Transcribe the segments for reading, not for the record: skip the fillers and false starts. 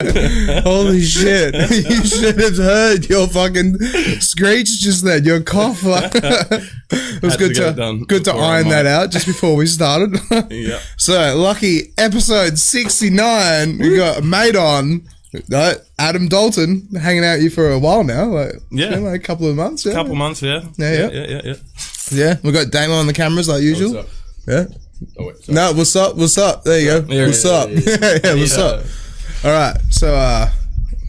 Holy shit. You should have heard your fucking screech just then, your cough. It was good to iron that out just before we started. Yeah. So, lucky episode 69, we got a mate on, Adam Doulton, hanging out with you for a while now. Like, yeah. Like a couple of months. Yeah. Couple months, yeah. Yeah. Yeah, we got Damo on the cameras like usual. What's up? Yeah. Oh, wait, sorry. No, what's up? There you go. What's up? Yeah, what's up? All right. So,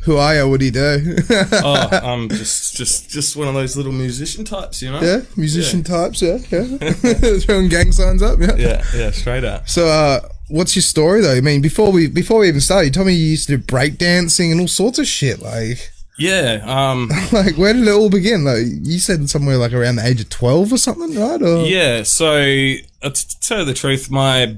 who are you? What do you do? I'm just one of those little musician types, you know? Yeah, musician types. Yeah. Throwing gang signs up. Yeah, straight up. So, what's your story though? I mean, before we even started, you told me you used to do breakdancing and all sorts of shit. Like, yeah. like, where did it all begin? Like, you said somewhere like around the age of 12 or something, right? Or? Yeah. So, to tell you the truth, my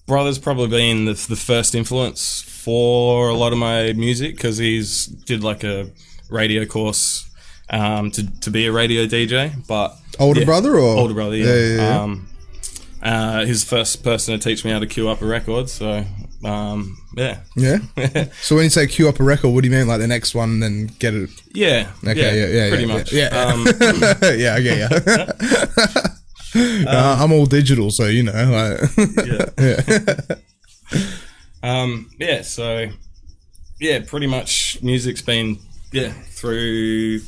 brother's probably been the first influence for a lot of my music because he's did like a radio course to be a radio DJ. But older brother or older brother? Yeah. He's the first person to teach me how to queue up a record. So. Yeah. So when you say queue up a record, what do you mean? Like the next one, and then get it? Yeah. Okay. Yeah. Pretty much. Yeah. Yeah. I get you. I'm all digital, so you know. Like, yeah. So yeah, pretty much music's been through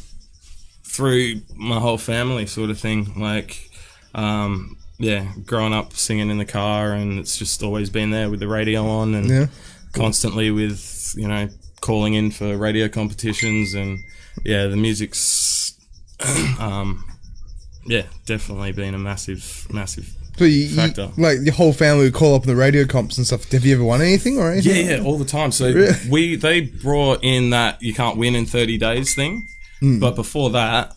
my whole family sort of thing. Like growing up singing in the car, and it's just always been there with the radio on, and constantly with, you know, calling in for radio competitions, and the music's definitely been a massive factor. Like your whole family would call up the radio comps and stuff. Have you ever won anything or anything? Yeah, all the time. So they brought in that you can't win in 30 days thing, but before that,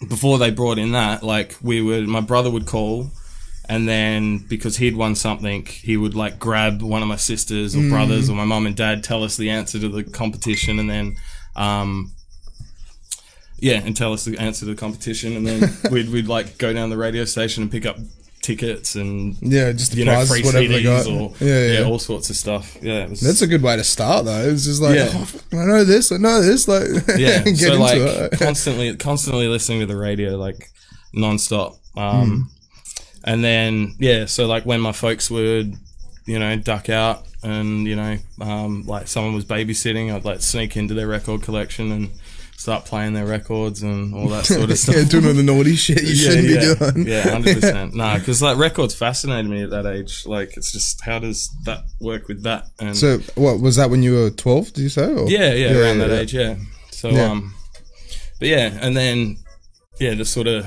before they brought in that, like my brother would call, and then because he'd won something, he would like grab one of my sisters or brothers or my mum and dad, tell us the answer to the competition, and then and tell us the answer to the competition, and then we'd like go down the radio station and pick up tickets and just the prizes, free whatever they got, or all sorts of stuff. That's a good way to start though. It's just like I know this like get so into like it. constantly listening to the radio like non-stop, and then so like when my folks would, you know, duck out and, you know, like someone was babysitting, I'd like sneak into their record collection and start playing their records and all that sort of stuff. Doing all the naughty shit you shouldn't be doing. 100%. Nah, because like records fascinated me at that age. Like, it's just, how does that work with that? And so, what was that when you were 12? Did you say? Or? Yeah, around that age. Yeah. So, but and then just sort of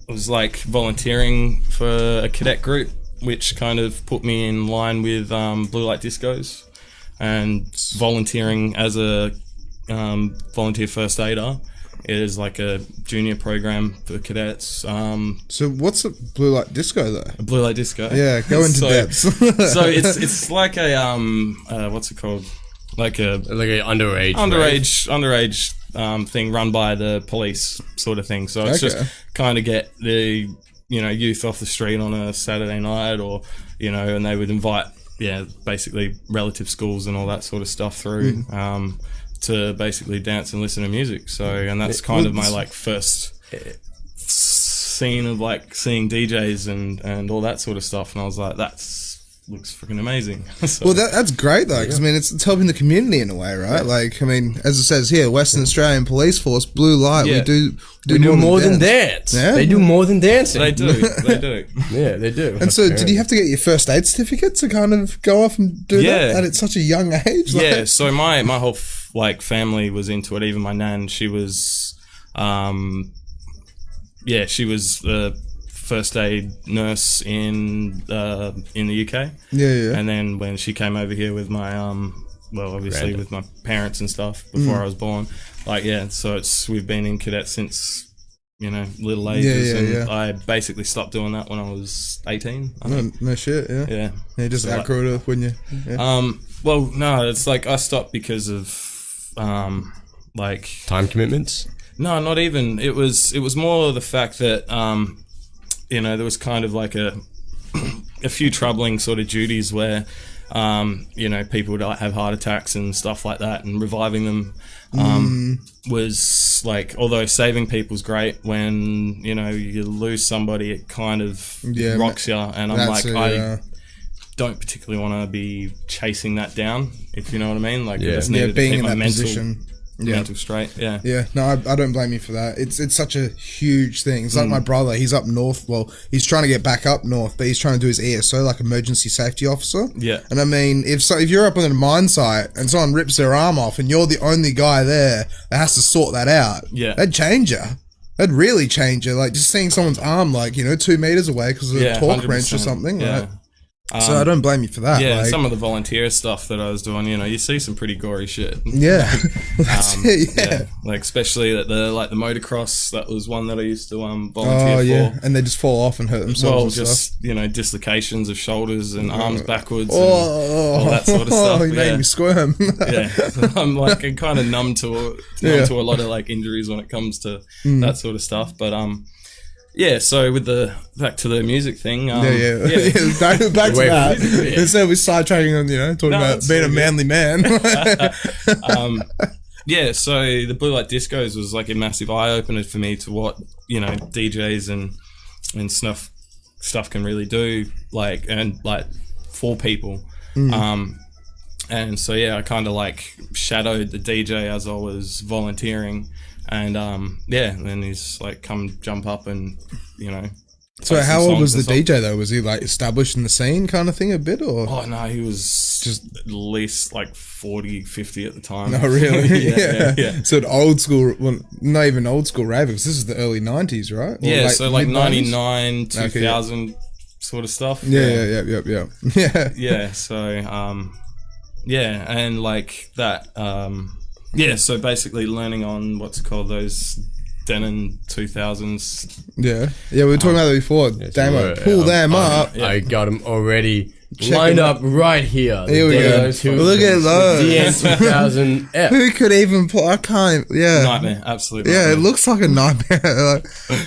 was like volunteering for a cadet group, which kind of put me in line with Blue Light Discos, and volunteering as a volunteer first aider is like a junior program for cadets. So what's a blue light disco though? A blue light disco. Yeah, go into depth. So it's like a what's it called? Like a underage thing run by the police sort of thing. So it's just kind of get the, you know, youth off the street on a Saturday night, or, you know, and they would invite basically relative schools and all that sort of stuff through. To basically dance and listen to music. So, and that's kind of my like first scene of like seeing DJs and all that sort of stuff. And I was like, looks freaking amazing. So, well, that's great though, because I mean, it's helping the community in a way, right? Like, I mean, as it says here, Western Australian Police Force, Blue Light, we do more than dance. Yeah? They do more than dancing. They do. Yeah, they do. And so, did you have to get your first aid certificate to kind of go off and do that at such a young age? Like, yeah. So my whole like family was into it. Even my nan, she was, she was a first aid nurse in the UK. Yeah. And then when she came over here with my obviously with my parents and stuff before I was born, so we've been in cadet since, you know, little ages, I basically stopped doing that when I was 18. No shit. Yeah. You just outgrew it, wouldn't you? Yeah. Well, no, it's like I stopped because of like time commitments. No, not even. It was more the fact that you know, there was kind of like a a few troubling sort of duties where, you know, people would have heart attacks and stuff like that, and reviving them was like, although saving people's great, when, you know, you lose somebody, it kind of rocks you. And I'm like, I don't particularly want to be chasing that down, if you know what I mean. Like, I just needed being to keep in my that position. mental straight. No, I don't blame you for that. It's such a huge thing. It's like my brother, he's up north. Well, he's trying to get back up north, but he's trying to do his ESO, like emergency safety officer. And I mean, if you're up on a mine site and someone rips their arm off and you're the only guy there that has to sort that out, that'd change you. That'd really change you. Like, just seeing someone's arm, like, you know, 2 meters away because of a torque wrench or something. Right? So I don't blame you for that. Yeah, like, some of the volunteer stuff that I was doing, you know, you see some pretty gory shit. That's it, like, especially at the motocross, that was one that I used to volunteer for. And they just fall off and hurt themselves. Well, just you know, dislocations of shoulders and arms backwards, and all that sort of stuff. You made me squirm. I'm like kind of numb to a lot of like injuries when it comes to that sort of stuff, but yeah, so with back to the music thing. Back to that. Instead, we're sidetracking on, you know, talking about being a manly man. Yeah, so the Blue Light Discos was like a massive eye opener for me to what, you know, DJs and stuff can really do, like, and like for people. And so I kind of like shadowed the DJ as I was volunteering. And then he's like, come jump up and, you know. So how old was the DJ though? Was he like established in the scene kind of thing a bit, or? Oh no, he was just at least like 40, 50 at the time. Oh really? yeah. So an old school, well, not even old school rave, because this is the early 90s, right? Or so like 99, 2000 sort of stuff. Yeah. So and like that. So basically learning on what's called those Denon 2000s. Yeah, we were talking about that before. Damo, pull them up. I got them already lined up right here. Here we go. Look at those. Deviance 2000 F. Who could even pull? I can't. Nightmare, absolutely. Yeah, it looks like a nightmare.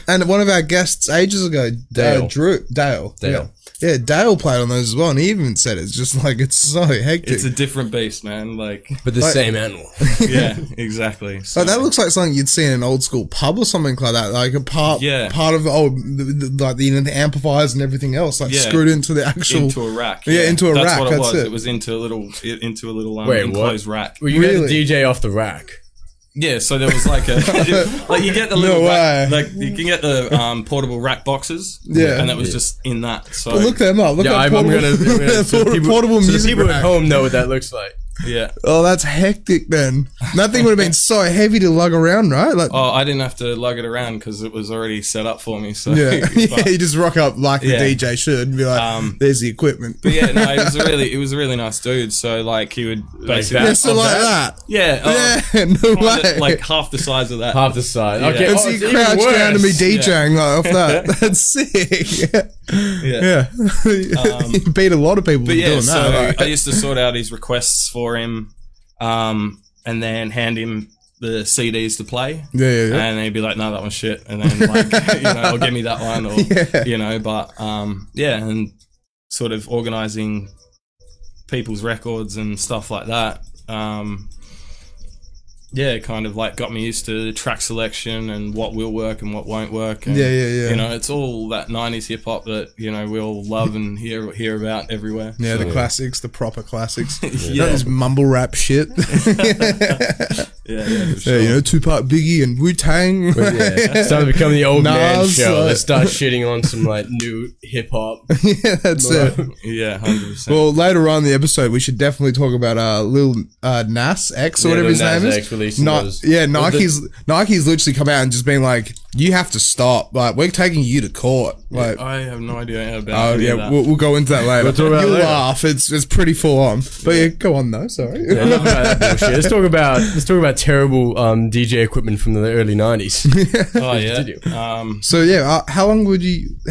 And one of our guests ages ago, Dale. Yeah, Dale played on those as well, and he even said it's just like, it's so hectic. It's a different beast, man. Like, but the same animal. Yeah, exactly. So that looks like something you'd see in an old school pub or something like that. Like a part of the amplifiers and everything else, like screwed into the actual into a rack. Yeah, into a rack. That's what it was. It was into a little enclosed rack. Well, you get the DJ off the rack. Yeah, so there was like a like you get the little rack, like you can get the portable rack boxes. Yeah, and that was just in that. So look them up. Look up portable music. So people at home know what that looks like. Yeah. Oh, that's hectic then. That thing would have been so heavy to lug around, right? Like, I didn't have to lug it around because it was already set up for me. So you just rock up like the DJ should and be like, "There's the equipment." But yeah, no, it was a really nice dude. So like he would basically like that. Yeah, no way. Like half the size of that. Half the size. Yeah. Okay, and so you crouch down to me DJing like, off that. That's sick. Yeah. You beat a lot of people doing that. So right? I used to sort out his requests for him, and then hand him the CDs to play. Yeah. And he'd be like, "No, that one's shit," and then like, or give me that one, or but and sort of organizing people's records and stuff like that. Kind of like got me used to track selection and what will work and what won't work. And, you know, it's all that 90s hip hop that, you know, we all love and hear about everywhere. Yeah, so, the classics, the proper classics. Not this mumble rap shit. Sure. You know, Tupac, Biggie, and Wu-Tang. It's time to become the old man show. Let's start shitting on some like new hip hop. Yeah, that's it. Yeah, 100%. Well, later on in the episode, we should definitely talk about Lil Nas X or whatever his name is. Nike's literally come out and just been like, you have to stop. Like, we're taking you to court. Like, I have no idea about that. We'll go into that later. You'll laugh. It's pretty full on. But go on though. Sorry. Enough about that bullshit. Let's talk about terrible DJ equipment from the early 90s. So how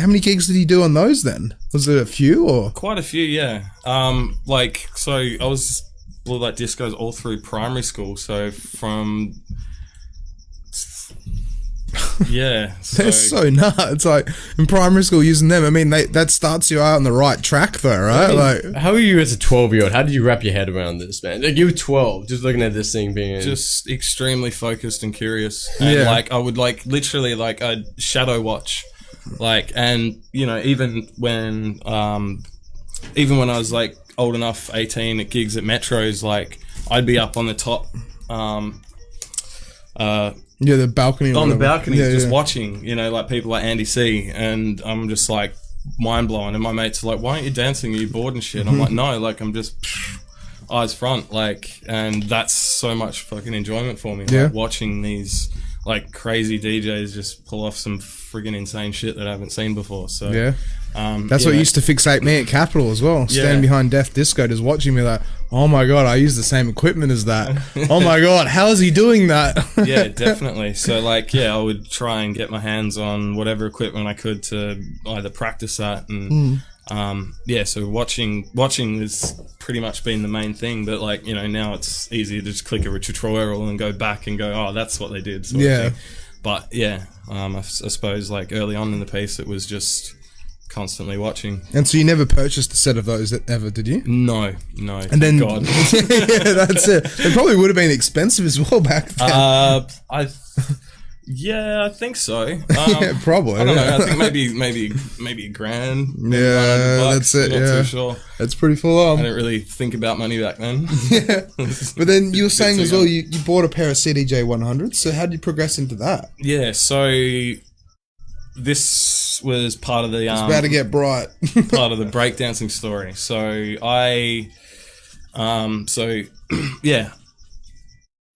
many gigs did you do on those then? Was it a few or? Quite a few, yeah. So I was Blue Light Discos all through primary school. So from Yeah, they're so nuts. Like in primary school, using them. I mean, that starts you out on the right track, though, right? Like, how are you as a 12-year-old? How did you wrap your head around this, man? Like, you were 12, just looking at this thing being just extremely focused and curious. And like, I would like literally like I'd shadow watch, like, and you know, even when I was like old enough, 18, at gigs at Metros, like I'd be up on the top. The balcony. On the balcony, just watching, you know, like people like Andy C, and I'm just like mind blowing. And my mates are like, "Why aren't you dancing? Are you bored and shit?" I'm like, "No, like I'm just eyes front, like," and that's so much fucking enjoyment for me. Like, watching these like crazy DJs just pull off some friggin' insane shit that I haven't seen before. So that's what used to fixate me at Capital as well. Standing behind Death Disco, just watching me like, oh my god, I use the same equipment as that. Oh my god, how is he doing that? Yeah, definitely. So like, I would try and get my hands on whatever equipment I could to either practice that and so watching has pretty much been the main thing. But like, you know, now it's easy to just click a tutorial and go back and go, oh, that's what they did. Sort of thing. But I suppose like early on in the piece, it was just constantly watching. And so you never purchased a set of those ever, did you? No. And then God. Yeah, that's it. It probably would have been expensive as well back then. I think so. Yeah, probably. I don't know. I think maybe a grand. Yeah, that's it. I'm not too sure. That's pretty full on. I didn't really think about money back then. Yeah. But then you were saying as well, you bought a pair of CDJ 100s. So how did you progress into that? Yeah. So this was part of the. It's about to get bright. Part of the breakdancing story. So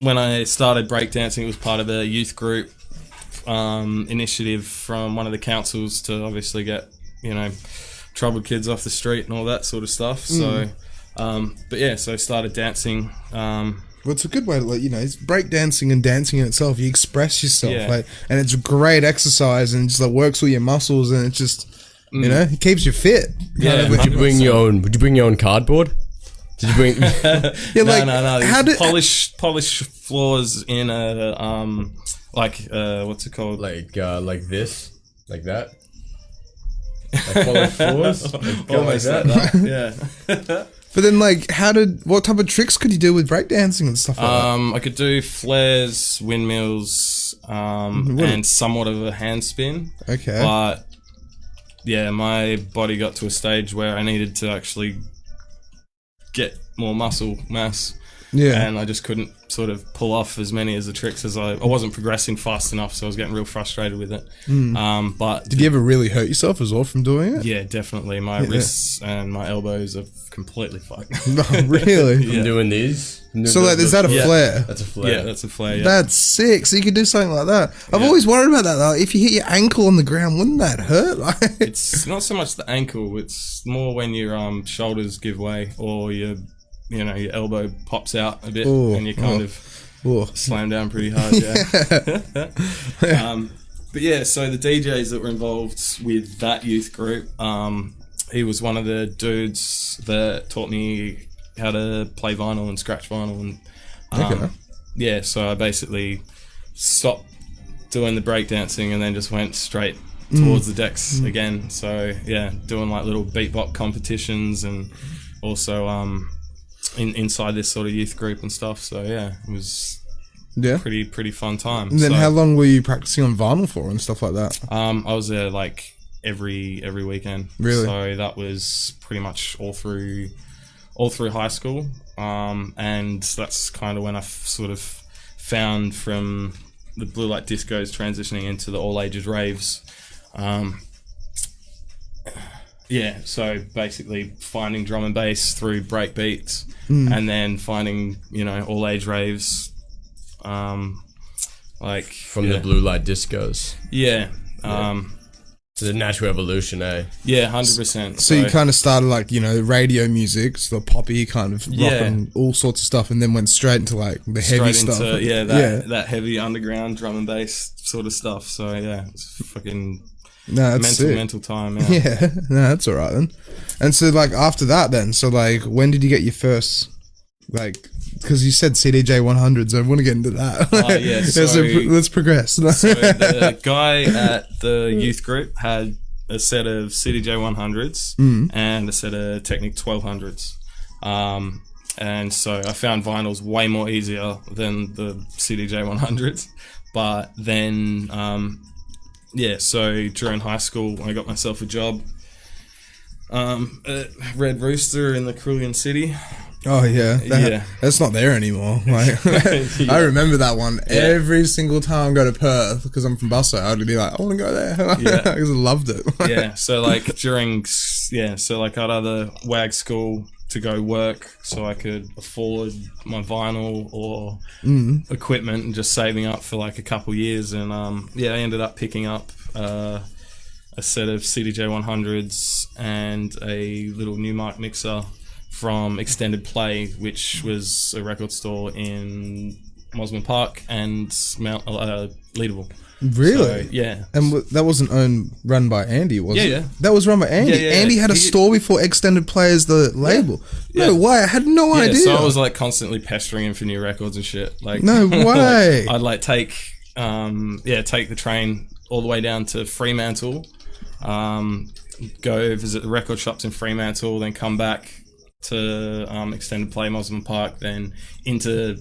when I started breakdancing, it was part of a youth group initiative from one of the councils to obviously get, you know, troubled kids off the street and all that sort of stuff. So, so I started dancing. Well, it's a good way to, like, you know, it's breakdancing and dancing in itself. You express yourself, like, and it's a great exercise and it just like works all your muscles and it just, you know, it keeps you fit. Yeah. Would you bring your own cardboard? Did you bring? No. How did polish floors in a what's it called? Like this, like that. Like polished floors, almost like that. Yeah. But then, like, what type of tricks could you do with breakdancing and stuff like that? I could do flares, windmills, and somewhat of a handspin. Okay. But yeah, my body got to a stage where I needed to actually get more muscle mass. Yeah. And I just couldn't sort of pull off as many as the tricks as I wasn't progressing fast enough, so I was getting real frustrated with it. But did you ever really hurt yourself as well from doing it? Yeah, definitely. My wrists and my elbows are completely fucked. No, really? From doing these? So like, is that a flare? That's a flare. Yeah, that's a flare, yeah. That's sick. So you could do something like that. I've always worried about that though. If you hit your ankle on the ground, wouldn't that hurt? Like, it's not so much the ankle, it's more when your shoulders give way or your elbow pops out a bit and you kind of slam down pretty hard, but yeah, so the DJs that were involved with that youth group, he was one of the dudes that taught me how to play vinyl and scratch vinyl and so I basically stopped doing the breakdancing and then just went straight towards the decks again. So yeah, doing like little beatbox competitions and also inside this sort of youth group and stuff. So yeah, it was pretty fun time. And then how long were you practicing on vinyl for and stuff like that? I was there like every weekend. Really? So that was pretty much all through high school. And that's kind of when I sort of found from the blue light discos transitioning into the all ages raves. Yeah, so basically finding drum and bass through break beats and then finding, all age raves, like... From the blue light discos. Yeah. It's a natural evolution, eh? Yeah, 100%. So you kind of started like, radio music, so the poppy kind of rock and all sorts of stuff, and then went straight into like the heavy stuff. That heavy underground drum and bass sort of stuff. So yeah, it's fucking... No, that's mental time. Yeah, no, that's all right then. And so, like after that, then, so like, when did you get your first like because you said CDJ 100s, I want to get into that. Yeah, so let's progress. So the guy at the youth group had a set of CDJ 100s and a set of Technic 1200s. And so I found vinyls way more easier than the CDJ 100s. But then, so during high school, I got myself a job at Red Rooster in the Carillion City. Oh yeah, that's not there anymore. Like, I remember that one every single time I go to Perth because I'm from Busso. I'd be like, I want to go there because I loved it. So like I'd either wag school to go work so I could afford my vinyl or equipment and just saving up for like a couple years, and I ended up picking up a set of CDJ 100s and a little new mic mixer from Extended Play, which was a record store in Mosman Park and Leederville. Really? So, yeah. And that wasn't run by Andy, was it? Yeah. That was run by Andy. Yeah. Andy had a store before Extended Play as the label. Yeah. No way. I had no idea. So I was like constantly pestering him for new records and shit. Like, no way. I'd like take the train all the way down to Fremantle, go visit the record shops in Fremantle, then come back to Extended Play Mosman Park, then into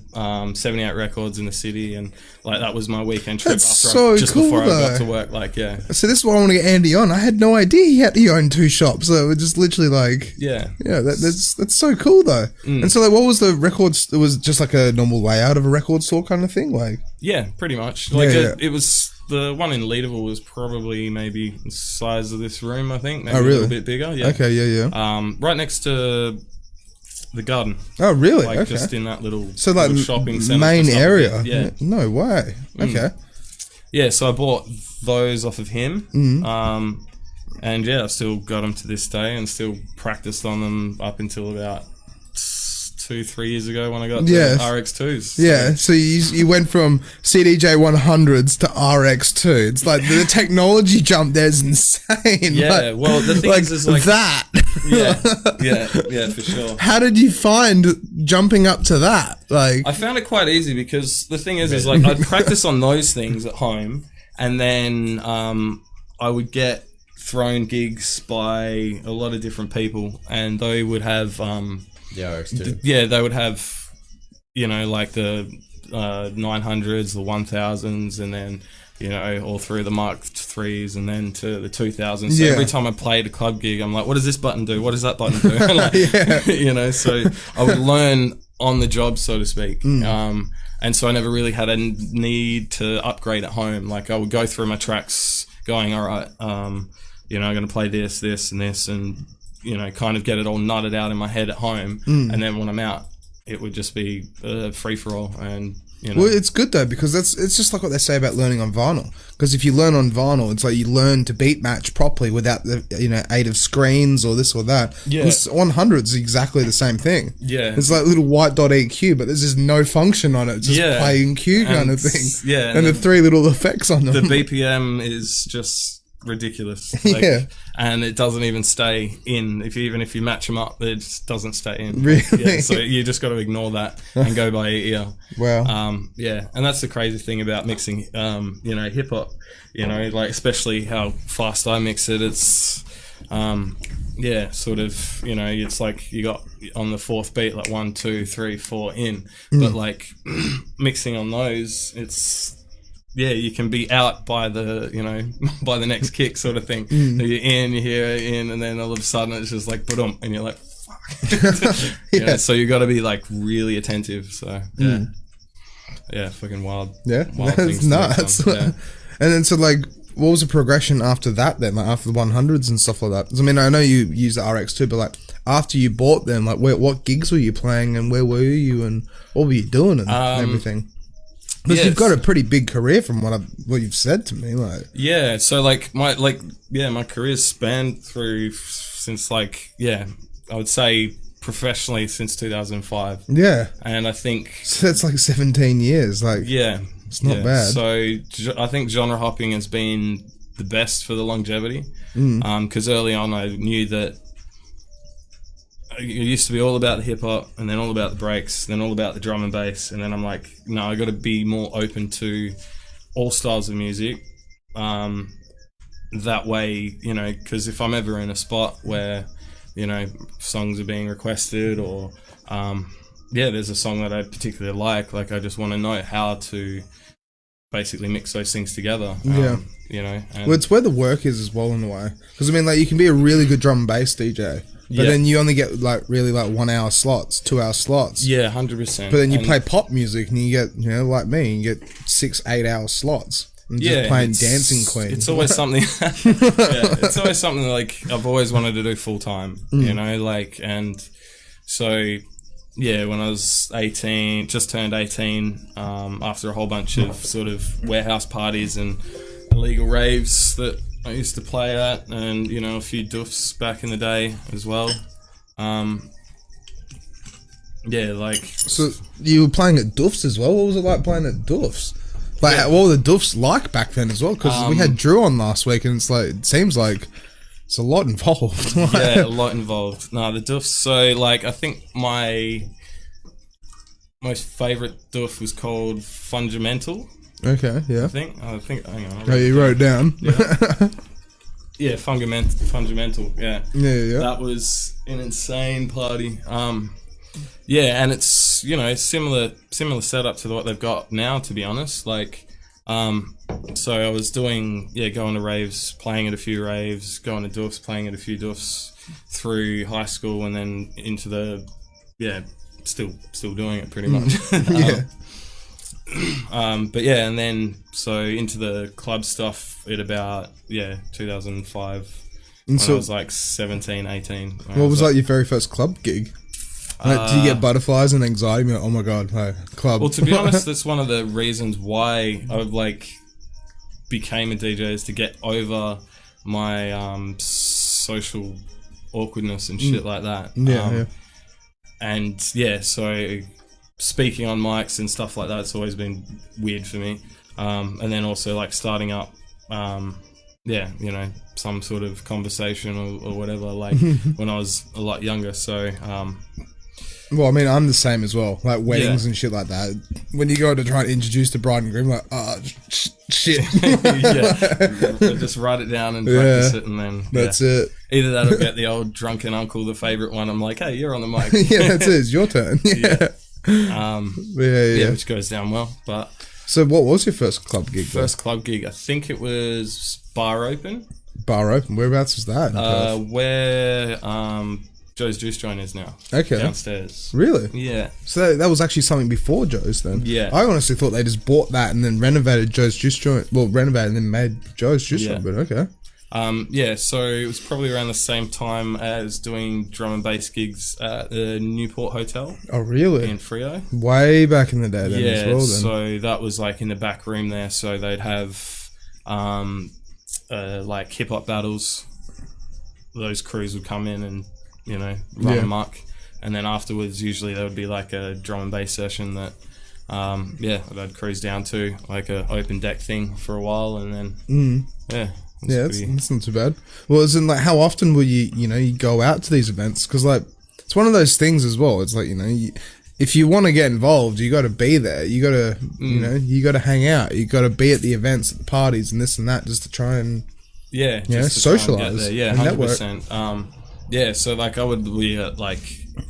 78 Records in the city, and like that was my weekend trip before I got to work. Like, yeah. So this is why I want to get Andy on. I had no idea he owned 2 shops. So it was just literally like, that's so cool though. And so like, what was the records? It was just like a normal layout of a record store kind of thing, like. Yeah, pretty much. Like it was. The one in Leederville was probably maybe the size of this room, I think. Maybe a little bit bigger. Yeah. Okay, yeah. Right next to the garden. Oh, really? Like okay. just in that little, little shopping centre. Main area. Yeah. No way. Okay. Yeah, so I bought those off of him. And yeah, I've still got them to this day and still practiced on them up until about 2-3 years ago when I got the RX2s. So. Yeah, so you went from CDJ 100s to RX2. It's like the technology jump there is insane. Yeah, like, well, the thing is like that. yeah, for sure. How did you find jumping up to that? Like, I found it quite easy because the thing is like I'd practice on those things at home, and then I would get thrown gigs by a lot of different people, and they would have RX2. They would have, like the 900s, the 1000s, and then, all through the Mark 3s and then to the 2000s. So every time I played a club gig, I'm like, what does this button do? What does that button do? Like, so I would learn on the job, so to speak. And so I never really had a need to upgrade at home. Like I would go through my tracks going, all right, I'm going to play this, this, and this, and kind of get it all nutted out in my head at home, and then when I'm out, it would just be free for all. And well, it's good though because it's just like what they say about learning on vinyl. Because if you learn on vinyl, it's like you learn to beat match properly without the aid of screens or this or that. Yeah, 100 is exactly the same thing. Yeah, it's like little white dot EQ, but there's just no function on it. It's just playing Q kind of thing. Yeah, and the 3 little effects on them. The BPM is just ridiculous. And it doesn't even stay in. If you match them up, it just doesn't stay in. Really? So you just got to ignore that and go by ear. Wow. And that's the crazy thing about mixing hip hop, like especially how fast I mix it. It's sort of, it's like you got on the 4th beat like 1, 2, 3, 4 in, but like mixing on those, it's you can be out by the by the next kick sort of thing. So you're in, you hear it in, and then all of a sudden it's just like boom, and you're like fuck. So you got to be like really attentive. So fucking wild. Wild that's nuts. And then so like, what was the progression after that then? Like after the 100s and stuff like that? I mean, I know you use the RX2, but like after you bought them, like what gigs were you playing and where were you and what were you doing and everything? Because you've got a pretty big career from what you've said to me, like. Yeah, so like my career's spanned through since I would say professionally since 2005. Yeah. And I think so that's like 17 years, like. Yeah. It's not bad. So I think genre hopping has been the best for the longevity. Because early on I knew that it used to be all about the hip hop, and then all about the breaks, then all about the drum and bass, and then I'm like, no, I got to be more open to all styles of music. That way, you know, because if I'm ever in a spot where, you know, songs are being requested, or there's a song that I particularly like I just want to know how to basically mix those things together. You know, well, it's where the work is as well in a way. Because I mean, like, you can be a really good drum and bass DJ, but then you only get like really like 1 hour slots, 2 hour slots. Yeah, 100%. But then you play pop music and you get, you know, like me, you get 6-8 hour slots. And just playing Dancing Queen. It's always something. It's always something like I've always wanted to do full time. You know, like, and so when I was 18, just turned 18, after a whole bunch of sort of warehouse parties and illegal raves that I used to play at, and you know, a few doofs back in the day as well. So you were playing at doofs as well. What was it like playing at doofs? Like, what were the doofs like back then as well? Because we had Drew on last week, and it's like, it seems like it's a lot involved. Yeah, a lot involved. No, the doofs. So, like, I think my most favourite doof was called Fundamental. Okay, yeah. I think. Hang on. Oh, you wrote it down. Yeah, Fundamental. Yeah. Yeah. That was an insane party. Yeah, and it's, you know, similar setup to what they've got now, to be honest. Like, so I was doing, going to raves, playing at a few raves, going to doofs, playing at a few doofs through high school, and then into the, still doing it pretty much. But yeah, and then so into the club stuff at about 2005. And so I was like 17, 18. What was like your very first club gig? Like, do you get butterflies and anxiety? Like, oh my god, hey, club. Well, to be honest, that's one of the reasons why I became a DJ, is to get over my social awkwardness and shit like that. And so speaking on mics and stuff like that, it's always been weird for me. And then also like starting up, you know, some sort of conversation or whatever, like when I was a lot younger. So, well, I mean, I'm the same as well. Like weddings and shit like that. When you go to try and introduce the bride and groom, like, shit. Just write it down and practice it, and then that's it. Either that or get the old drunken uncle, the favourite one. I'm like, hey, you're on the mic. That's it. It's your turn. Which goes down well. But so, what was your first club gig? Club gig, I think it was Bar Open. Bar Open. Whereabouts was that? Where Joe's Juice Joint is now. Okay. Downstairs. Really? Yeah. So that was actually something before Joe's then? Yeah. I honestly thought they just bought that and then renovated Joe's Juice Joint. Well, renovated and then made Joe's Juice Joint, but okay. So it was probably around the same time as doing drum and bass gigs at the Newport Hotel. Oh, really? In Freo. Way back in the day then as well then. So that was like in the back room there. So they'd have like hip-hop battles. Those crews would come in and, you know, run amok. And then afterwards, usually there would be like a drum and bass session that, I'd cruise down to, like a open deck thing for a while, and then, that's not too bad. Well, as in, like, how often will you go out to these events? Because, like, it's one of those things as well. It's like, you know, if you want to get involved, you got to be there. You got to, you got to hang out. You got to be at the events, at the parties, and this and that, just to try and, socialize. Yeah, 100%. So, like, I would be at, like,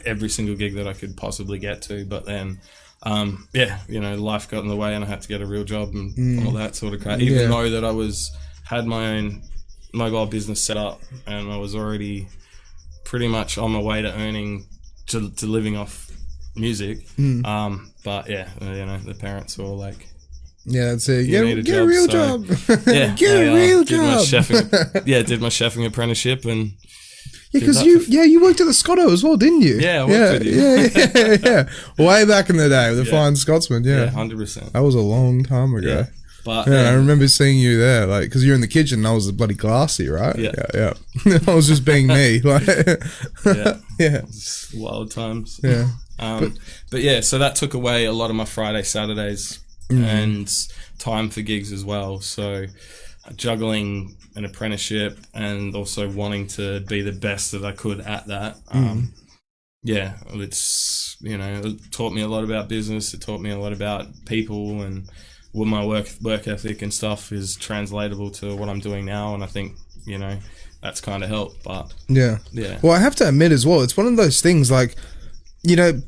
every single gig that I could possibly get to, but then, life got in the way and I had to get a real job and all that sort of crap. Even though that I had my own mobile business set up and I was already pretty much on my way to earning, to living off music. But the parents were all like, that's it. Get a real job. Get a real job. Did my chefing apprenticeship and. Yeah, because you worked at the Scotto as well, didn't you? Yeah, I worked with you. Yeah. Way back in the day with the Flying Scotsman, 100%. That was a long time ago. Yeah. But I remember seeing you there, like, because you're in the kitchen and I was bloody glassy, right? Yeah. I was just being me, like. Just wild times. Yeah. So that took away a lot of my Friday, Saturdays and time for gigs as well. So juggling an apprenticeship and also wanting to be the best that I could at that. yeah, it's, you know, it taught me a lot about business. It taught me a lot about people, and what my work ethic and stuff is translatable to what I'm doing now. And I think, you know, that's kind of helped. But yeah. Well, I have to admit as well, it's one of those things, like, you know,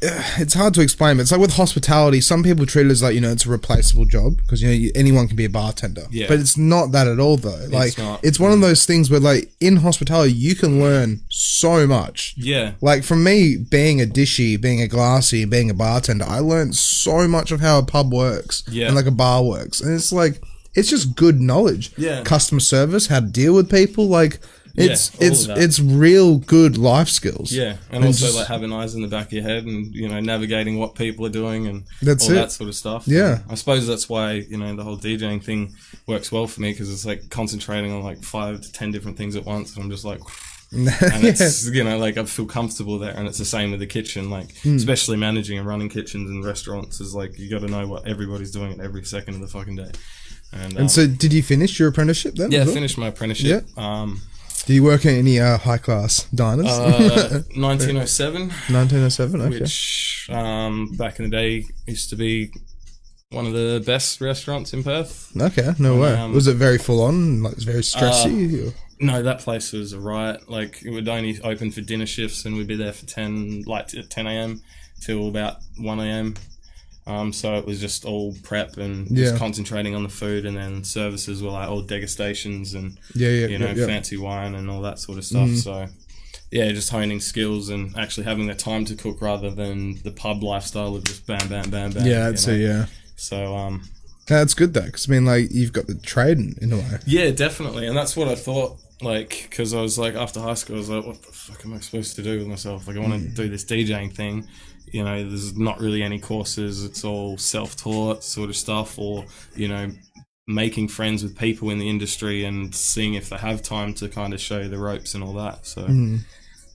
it's hard to explain, but it's like with hospitality, some people treat it as like, you know, it's a replaceable job because, you know, anyone can be a bartender. Yeah. But it's not that at all, though. Like, it's one of those things where, like, in hospitality, you can learn so much. Yeah. Like, from me being a dishy, being a glassy, being a bartender, I learned so much of how a pub works and like a bar works. And it's like, it's just good knowledge. Yeah. Customer service, how to deal with people, like, it's real good life skills. Yeah, and also just, like having eyes in the back of your head, and, you know, navigating what people are doing and that sort of stuff. Yeah, and I suppose that's why, you know, the whole DJing thing works well for me, because it's like concentrating on like 5 to 10 different things at once, and I'm just like, and it's, you know, like I feel comfortable there. And it's the same with the kitchen, like especially managing and running kitchens and restaurants is like, you got to know what everybody's doing at every second of the fucking day. And so, did you finish your apprenticeship then? Yeah, I finished my apprenticeship. Yeah. Do you work at any high-class diners? 1907. 1907, okay. Which, back in the day, used to be one of the best restaurants in Perth. Okay, no way. Was it very full-on? Like, very stressy? No, that place was a riot. Like, it would only open for dinner shifts, and we'd be there for 10 a.m. till about 1 a.m. So it was just all prep and just concentrating on the food, and then services were like all degustations and you know, fancy wine and all that sort of stuff. So yeah, just honing skills and actually having the time to cook rather than the pub lifestyle of just bam, bam, bam, bam. Yeah, that's it. Yeah. So that's good though, because I mean, like, you've got the trade in a way. Yeah, definitely, and that's what I thought. Like, because I was like, after high school, I was like, what the fuck am I supposed to do with myself? Like, I want to do this DJing thing. You know, there's not really any courses. It's all self-taught sort of stuff, or, you know, making friends with people in the industry and seeing if they have time to kind of show you the ropes and all that. So,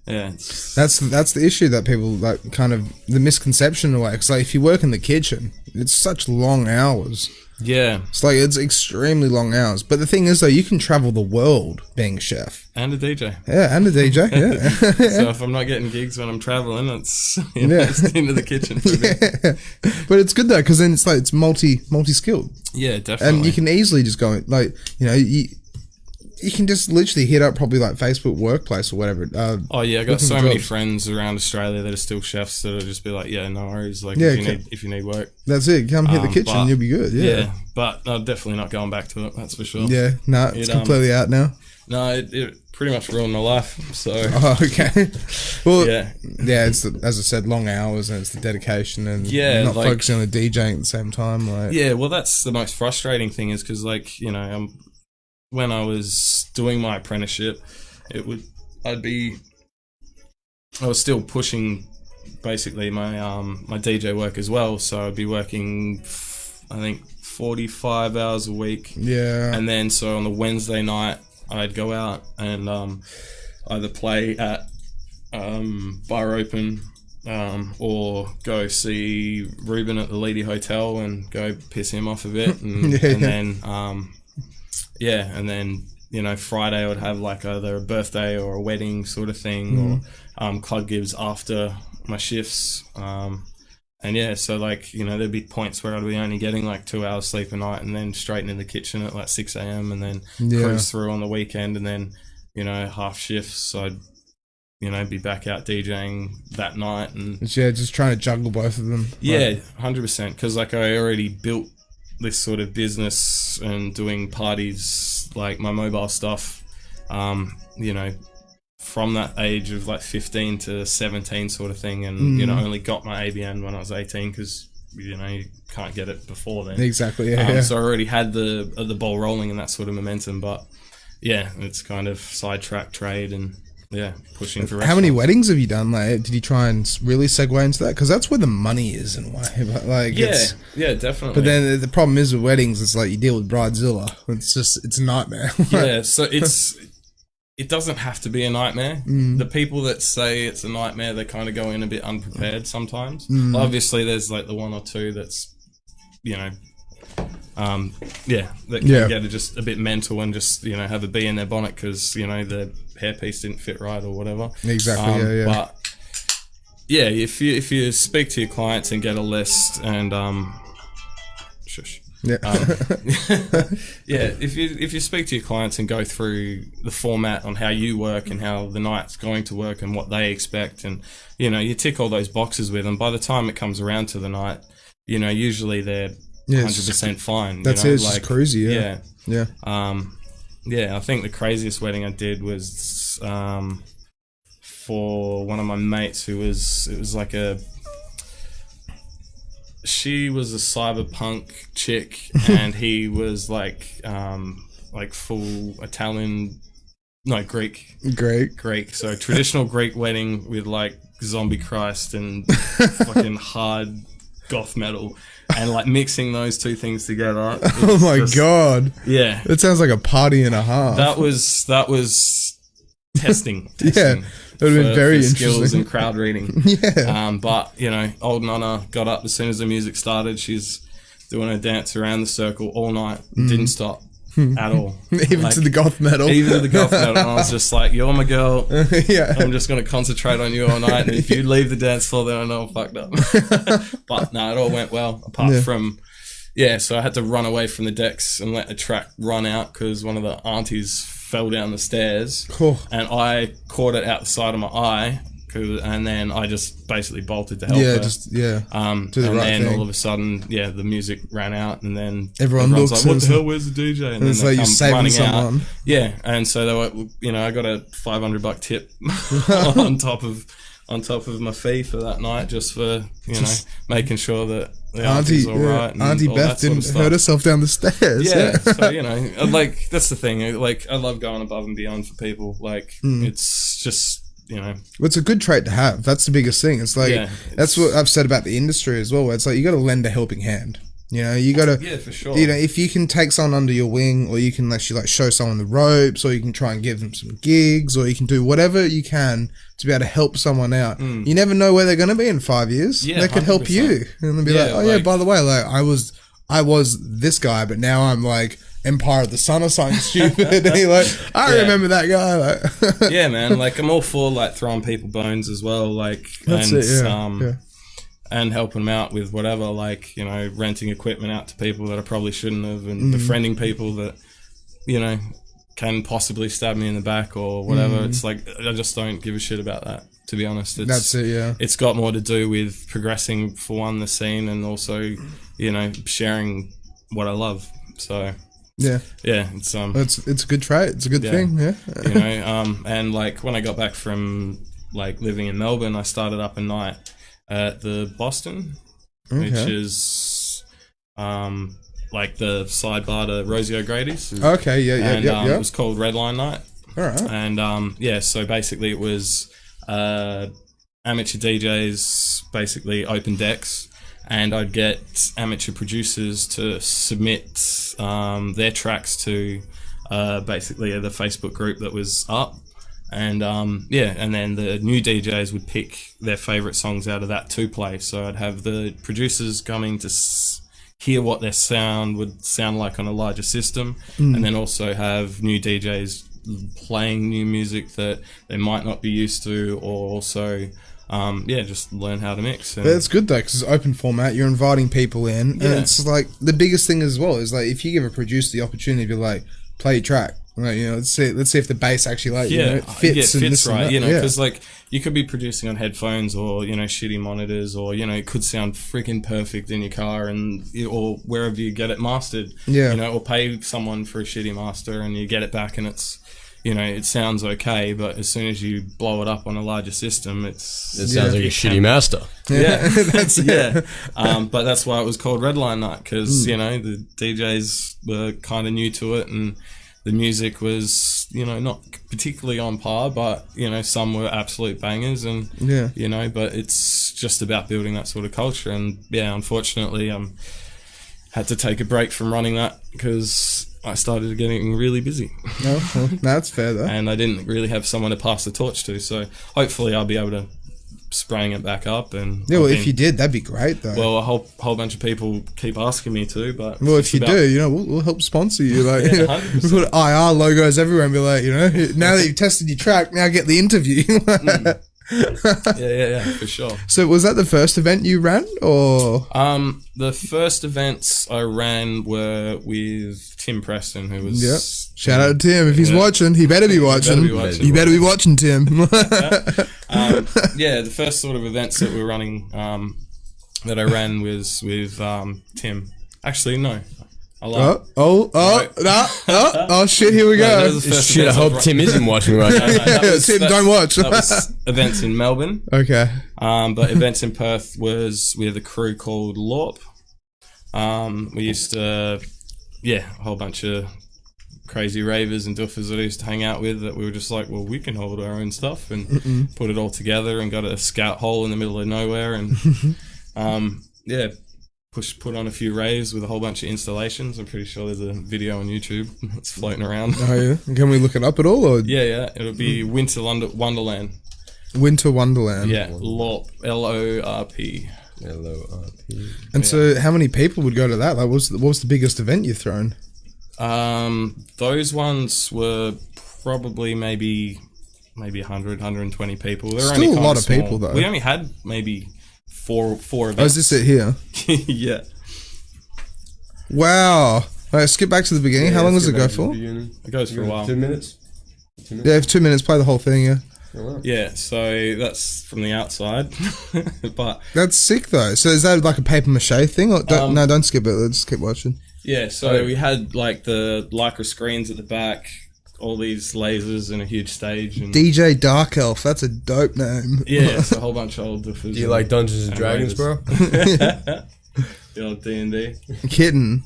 yeah. That's the issue that people, like, kind of, the misconception in a way. Because, like, if you work in the kitchen, it's such long hours. Yeah. It's like, it's extremely long hours. But the thing is, though, you can travel the world being a chef. And a DJ. Yeah, and a DJ, yeah. So if I'm not getting gigs when I'm traveling, it's, you know, it's into the kitchen for me. But it's good, though, because then it's like, it's multi-skilled. Yeah, definitely. And you can easily just go, like, you know, you can just literally hit up probably like Facebook Workplace or whatever. Oh yeah, I got so many friends around Australia that are still chefs that'll just be like, yeah, no worries. Like, if you need work, that's it. Come hit the kitchen, and you'll be good. Yeah, but I'm definitely not going back to it. That's for sure. Yeah, no, it's completely out now. No, it pretty much ruined my life. So. Oh, okay. Well, yeah. It's as I said, long hours, and it's the dedication, and not focusing on the DJing at the same time. Like, yeah, well, that's the most frustrating thing, is because, like, you know, when I was doing my apprenticeship, I was still pushing basically my my DJ work as well. So I'd be working, I think, 45 hours a week. Yeah. And then so on the Wednesday night, I'd go out and either play at Bar Open or go see Ruben at the Leedy Hotel and go piss him off a bit. And, and then, you know, Friday I would have like either a birthday or a wedding sort of thing, or club gives after my shifts. And yeah, so like, you know, there'd be points where I'd be only getting like 2 hours sleep a night, and then straight in the kitchen at like 6 a.m. and then cruise through on the weekend, and then, you know, half shifts. I'd, you know, be back out DJing that night. And yeah, just trying to juggle both of them. Yeah, 100%. Because like I already built this sort of business and doing parties, like my mobile stuff, you know, from that age of like 15 to 17 sort of thing, and you know, only got my ABN when I was 18 because, you know, you can't get it before then. Exactly. So I already had the ball rolling and that sort of momentum, but yeah, it's kind of sidetrack trade and pushing for restaurants. How many weddings have you done? Like, did you try and really segue into that? Because that's where the money is in a way. But like, yeah, definitely. But then the problem is with weddings, it's like you deal with Bridezilla. It's a nightmare. Yeah, so it doesn't have to be a nightmare. The people that say it's a nightmare, they kind of go in a bit unprepared sometimes. Obviously, there's like the one or two that's, you know, that can get just a bit mental and just, you know, have a bee in their bonnet because, you know, the hairpiece didn't fit right or whatever. Exactly. But yeah, if you speak to your clients and get a list and shush. Yeah. Yeah, if you speak to your clients and go through the format on how you work and how the night's going to work and what they expect, and you tick all those boxes with them, by the time it comes around to the night, usually they're 100% fine. That's it. It's just crazy. Yeah. Yeah. I think the craziest wedding I did was for one of my mates it was like she was a cyberpunk chick and he was like full Italian, no, Greek. So traditional Greek wedding with like zombie Christ and fucking hard goth metal, and like mixing those two things together. Oh my god! Yeah, it sounds like a party and a half. That was testing. Yeah. It would have been very interesting. Skills and crowd reading. Yeah. But, old Nonna got up as soon as the music started. She's doing her dance around the circle all night. Didn't stop at all. Even to the goth metal. Even to the goth metal. And I was just like, you're my girl. Yeah. I'm just going to concentrate on you all night. And if you leave the dance floor, then I know I'm fucked up. But, no, it all went well. Apart from... Yeah, so I had to run away from the decks and let the track run out because one of the aunties fell down the stairs. Cool. And I caught it out the side of my eye, and then I just basically bolted to help her. And then all of a sudden, the music ran out, and then everyone's like, "What the hell? Where's the DJ?" And then it's like you're saving someone. Yeah, and so they were, I got a $500 tip on top of my fee for that night, just for making sure that the auntie's all right. And Auntie Beth didn't hurt herself down the stairs. Yeah, so like that's the thing. Like I love going above and beyond for people. Like it's just well, it's a good trait to have. That's the biggest thing. It's like that's what I've said about the industry as well. Where it's like you got to lend a helping hand. You got to, for sure. If you can take someone under your wing, or you can actually like show someone the ropes, or you can try and give them some gigs, or you can do whatever you can to be able to help someone out. You never know where they're going to be in 5 years. Yeah, they could 100%. help you, and they'll be like, "Oh yeah, by the way, like I was this guy, but now I'm like Empire of the Sun or something stupid." And you're like, I remember that guy. Like, yeah, man. Like I'm all for like throwing people bones as well. Like that's it. And helping them out with whatever, like, renting equipment out to people that I probably shouldn't have, and befriending people that, can possibly stab me in the back or whatever. It's like, I just don't give a shit about that, to be honest. That's it, yeah. It's got more to do with progressing, for one, the scene, and also, sharing what I love. So... Yeah, it's a good trait. It's a good thing. Yeah, and like when I got back from like living in Melbourne, I started up a night at the Boston, which is like the sidebar to Rosie O'Grady's. Okay, It was called Red Line Night. All right. And so basically it was amateur DJs, basically open decks, and I'd get amateur producers to submit their tracks to basically the Facebook group that was up. And and then the new DJs would pick their favourite songs out of that to play. So I'd have the producers coming to hear what their sound would sound like on a larger system, and then also have new DJs playing new music that they might not be used to, or also just learn how to mix. But it's good though, because it's open format. You're inviting people in, and it's like the biggest thing as well is like if you give a producer the opportunity to like play your track. Like, let's see if the bass actually fits right. Because like you could be producing on headphones or shitty monitors, or it could sound freaking perfect in your car or wherever you get it mastered. Or pay someone for a shitty master and you get it back and it's it sounds okay, but as soon as you blow it up on a larger system, it sounds like a shitty master. Yeah, that's it. But that's why it was called Red Line Night, because the DJs were kind of new to it, and the music was not particularly on par, but some were absolute bangers, and but it's just about building that sort of culture. And unfortunately, had to take a break from running that because I started getting really busy. No, that's fair though. And I didn't really have someone to pass the torch to, so hopefully I'll be able to spraying it back up. And if you did, that'd be great though. Well, a whole bunch of people keep asking me to, but if you do, we'll help sponsor you. Like, we put IR logos everywhere and be like, now that you've tested your track, now get the interview. yeah, for sure. So was that the first event you ran, or? The first events I ran were with Tim Preston, who was... Yep. Shout out to Tim. If he's watching, he better be watching. You better be watching, Tim. The first sort of events that we're running, that I ran was with Tim. Actually, no. Oh shit, here we go. Shit, I hope Tim isn't watching right now. Tim, don't watch. That was events in Melbourne. Okay. But events in Perth was with a crew called LORP. We used to, a whole bunch of crazy ravers and doofers that I used to hang out with that we were just like, well, we can hold our own stuff and put it all together, and got a scout hole in the middle of nowhere, and put on a few raves with a whole bunch of installations. I'm pretty sure there's a video on YouTube that's floating around. Oh yeah, can we look it up at all? Or? Yeah, it'll be Winter Wonderland. Winter Wonderland. Yeah, LORP, LORP. LORP. And so, how many people would go to that? Like, what was the biggest event you've thrown? Those ones were probably maybe 100, 120 people. They're still only a lot of small. people though. We only had maybe four events. Oh, is this it here? Yeah. Wow. Alright, skip back to the beginning. How long does it go for? It goes for a while. 2 minutes? Yeah, 2 minutes. Play the whole thing. Yeah. Yeah, so that's from the outside, but that's sick though. So is that like a paper mache thing? Or don't skip it. Let's keep watching. Yeah, so we had like the Lycra screens at the back, all these lasers and a huge stage. And DJ Dark Elf, that's a dope name. Yeah, it's a whole bunch of old doofers. Do you like Dungeons and Dragons, bro? The old D&D. Kitten.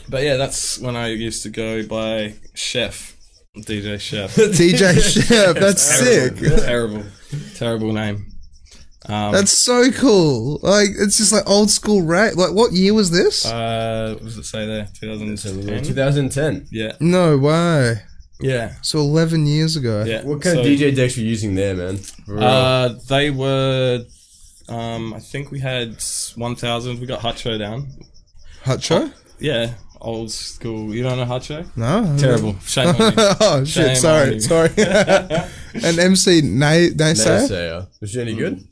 But yeah, that's when I used to go by Chef. DJ Chef. DJ Chef, that's sick. Terrible name. That's so cool. Like, it's just like old school rap. Like, what year was this? What does it say there? 2010? 2010. Yeah. No way. Yeah. So 11 years ago. Yeah. What kind of DJ decks were you using there, man? They were, I think we had 1,000. We got Hutcho down. Hutcho? Yeah. Old school. You don't know Hutcho? No. Terrible. Shame on you. Oh, shit. Sorry. And MC Naysayer? Was she any good?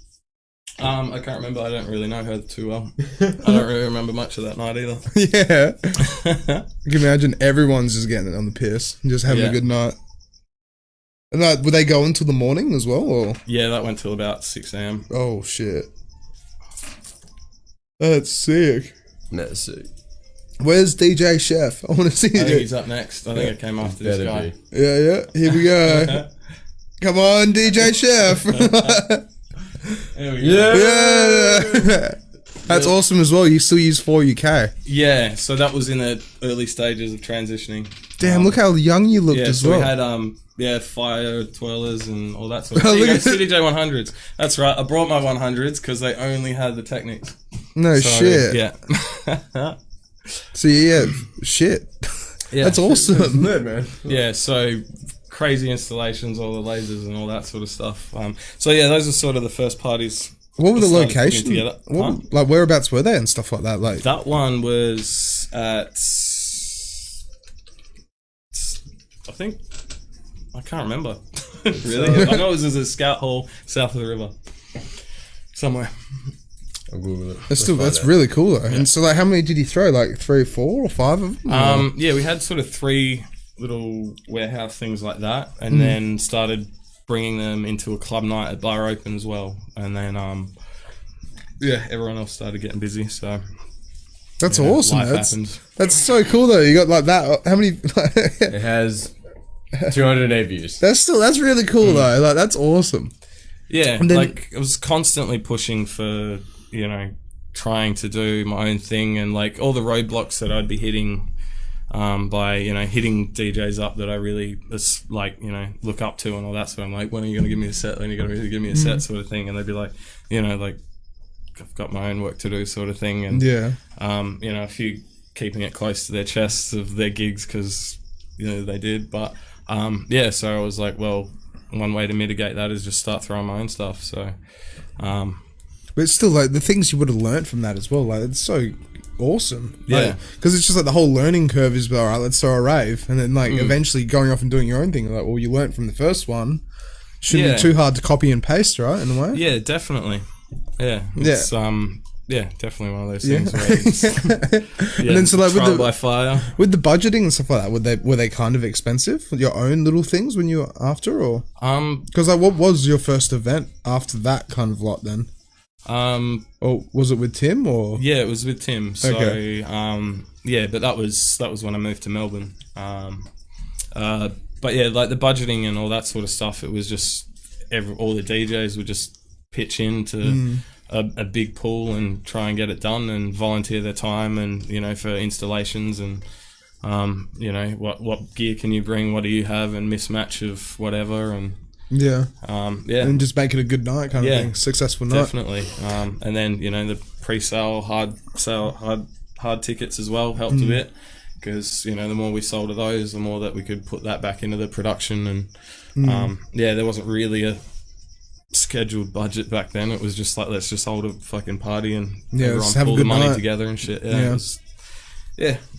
I can't remember. I don't really know her too well. I don't really remember much of that night either. Yeah. You can imagine everyone's just getting it on the piss and just having a good night. And were they going till the morning as well? Or? Yeah, that went till about 6 a.m. Oh, shit. That's sick. That's sick. Where's DJ Chef? I want to see it. I think he's up next. I think it came after this guy. Yeah. Here we go. Come on, DJ Chef. There we go. Yeah. That's awesome as well. You still use 4UK. Yeah, so that was in the early stages of transitioning. Damn, look how young you looked as well. We had fire twirlers and all that sort of thing. CDJ 100s. That's right. I brought my 100s because they only had the Technics. No shit. Yeah. So yeah, shit. Yeah, that's awesome. That's lit, man. Yeah, so crazy installations, all the lasers and all that sort of stuff. So yeah, those are sort of the first parties. What were the locations? Like whereabouts were they and stuff like that? Like that one was at, I can't remember. Really, I know it was a scout hall south of the river, somewhere. I'll Google it. That's really cool though. Yeah. And so, like, how many did you throw? Like 3 or 4 or 5 of them? Yeah, we had sort of 3 little warehouse things like that, and then started bringing them into a club night at Bar Open as well. And then, everyone else started getting busy. So that's awesome. Life happened. That's so cool though. You got like that. How many? It has 208 views. That's really cool though. Like that's awesome. Yeah, like I was constantly pushing for, trying to do my own thing, and like all the roadblocks that I'd be hitting by, hitting DJs up that I really look up to and all that. So I'm like, when are you going to give me a set? When are you going to give me a set sort of thing? And they'd be like, like I've got my own work to do sort of thing. And, a few keeping it close to their chests of their gigs because, they did. But, so I was like, well, one way to mitigate that is just start throwing my own stuff. So, but it's still like the things you would have learned from that as well. Like it's so awesome. Yeah, because it's just like the whole learning curve is all right. Let's throw a rave, and then like eventually going off and doing your own thing. Like, well, you learned from the first one. shouldn't be too hard to copy and paste, right? In a way. Yeah, definitely. Yeah. It's, yeah, definitely one of those things where it's, and then so like trial by fire. With the budgeting and stuff like that, were they kind of expensive? Your own little things when you were after, or because like what was your first event after that kind of lot then? Or was it with Tim or? Yeah, it was with Tim. So yeah, but that was when I moved to Melbourne. But yeah, like the budgeting and all that sort of stuff, it was just all the DJs would just pitch into a big pool and try and get it done and volunteer their time and, you know, for installations and, you know, what gear can you bring, what do you have, and mismatch of whatever, and and just make it a good night kind of thing, successful night. Definitely. And then, you know, the pre-sale, hard tickets as well helped a bit, because, you know, the more we sold of those, the more that we could put that back into the production. And there wasn't really a scheduled budget back then. It was just like, let's just hold a fucking party and everyone pull the money together and shit. It was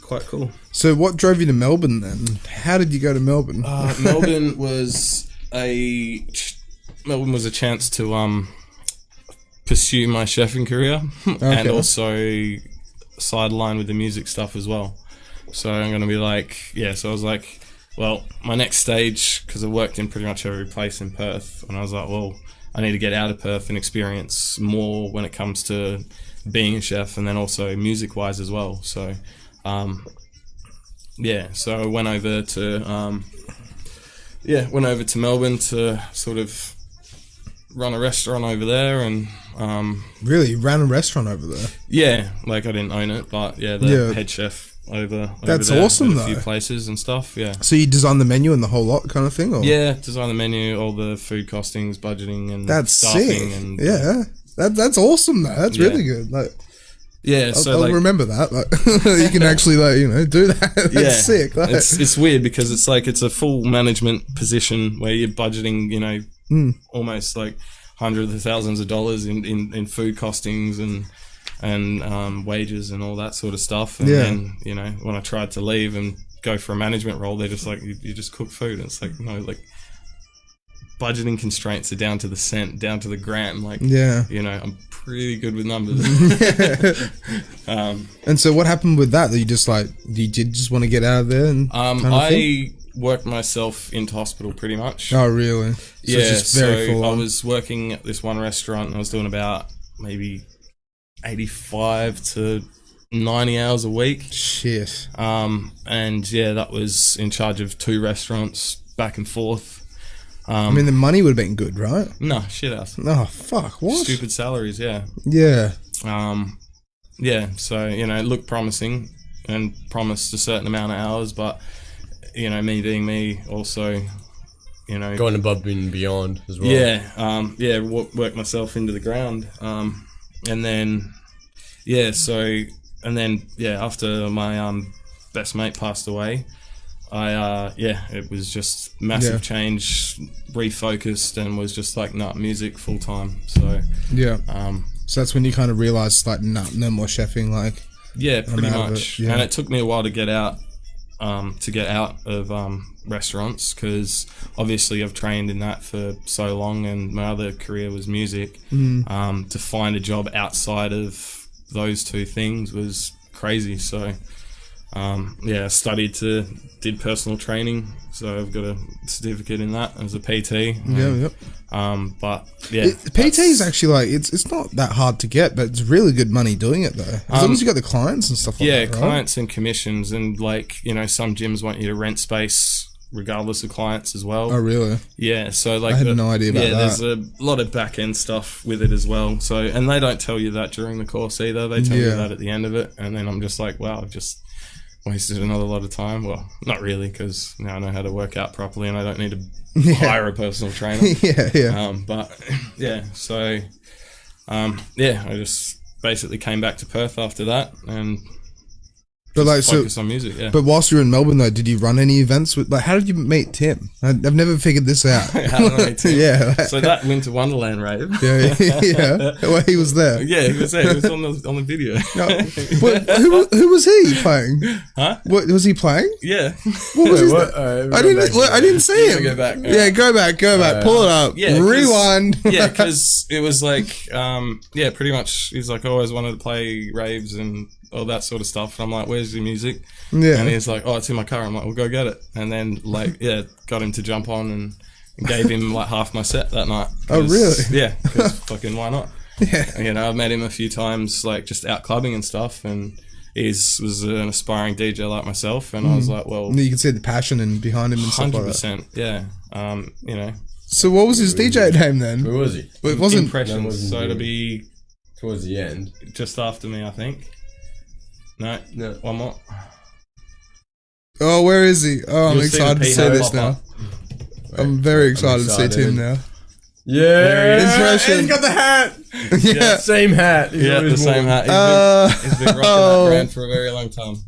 quite cool. So what drove you to Melbourne then? How did you go to Melbourne? Melbourne was a chance to pursue my chefing career and also sideline with the music stuff as well. So I'm going to be like, so I was like, well, my next stage, because I worked in pretty much every place in Perth, and I was like, well, I need to get out of Perth and experience more when it comes to being a chef, and then also music-wise as well. So, so I went over to Melbourne to sort of run a restaurant over there, and really, you ran a restaurant over there? Yeah, like I didn't own it, but the head chef over that's there, awesome at a few places and stuff. So you designed the menu and the whole lot kind of thing, or? Design the menu, all the food costings, budgeting, and that's staffing. Sick. And that's awesome though. That's really good. Like, I'll remember that. Like, you can actually, like, you know, do that. That's sick. Like, it's weird because it's like it's a full management position where you're budgeting, you know, almost like hundreds of thousands of dollars in food costings and wages and all that sort of stuff. And then, you know, when I tried to leave and go for a management role, they're just like, you just cook food. And it's like, no, like, budgeting constraints are down to the cent, down to the gram. Like, you know, I'm pretty good with numbers. And so what happened with that? That you just like, you did just want to get out of there? And I worked myself into hospital pretty much. Oh, really? So it's just very full on. I was working at this one restaurant and I was doing about maybe 85 to 90 hours a week. Shit. And that was in charge of 2 restaurants back and forth. I mean, the money would have been good, right? No, shit ass. Oh, fuck, what? Stupid salaries, Yeah. So, you know, it looked promising and promised a certain amount of hours, but, you know, me being me, also, you know, going above and beyond as well. Work myself into the ground. And then, after my best mate passed away, it was just massive change, refocused, and was just like, music full time. So so that's when you kind of realized, like, no more chefing, like. Yeah, pretty much. And it took me a while to get out of restaurants, because obviously I've trained in that for so long, and my other career was music. To find a job outside of those two things was crazy. So I did personal training, so I've got a certificate in that as a PT. PT is actually, like, it's not that hard to get, but it's really good money doing it though, as long as you got the clients and stuff like that, right? Clients and commissions, and, like, you know, some gyms want you to rent space regardless of clients as well. Oh, really? Yeah, so, like, I had no idea about that. There's a lot of back end stuff with it as well. So, and they don't tell you that during the course either. They tell you that at the end of it, and then I'm just like, wow, I've just wasted another lot of time. Well, not really, because now I know how to work out properly, and I don't need to hire a personal trainer. I just basically came back to Perth after that, and But like, focus on music, yeah. But whilst you were in Melbourne, though, did you run any events with? Like, how did you meet Tim? I've never figured this out. How did I meet Tim? Yeah. So that Winter Wonderland rave. Yeah. Well, he was there. Yeah, he was there. He was on the video. No. Who was he playing? Huh? What was he playing? Yeah. What was I didn't see him. Go back. Yeah, go back. Pull it up. Yeah, rewind. Yeah, because it was like, pretty much. He's like, I always wanted to play raves and all that sort of stuff. And I'm like, where's your music? Yeah. And he's like, oh, it's in my car. I'm like, well, go get it. And then got him to jump on and gave him like half my set that night. Oh, really? Yeah, because fucking why not? Yeah. You know, I've met him a few times, like just out clubbing and stuff, and was an aspiring DJ like myself, and I was like, well, you can see the passion and behind him and stuff like that. 100%, yeah. You know. So what was his DJ name then? Who was he? Well, it wasn't Impressions, so it'll be towards the end, just after me, I think. No, one more. Oh, where is he? Oh, I'm excited to see this now. I'm very excited to see Tim now. Yeah, Inspiration. He's got the hat. Yeah, same hat. The same hat. He's been rocking that brand for a very long time.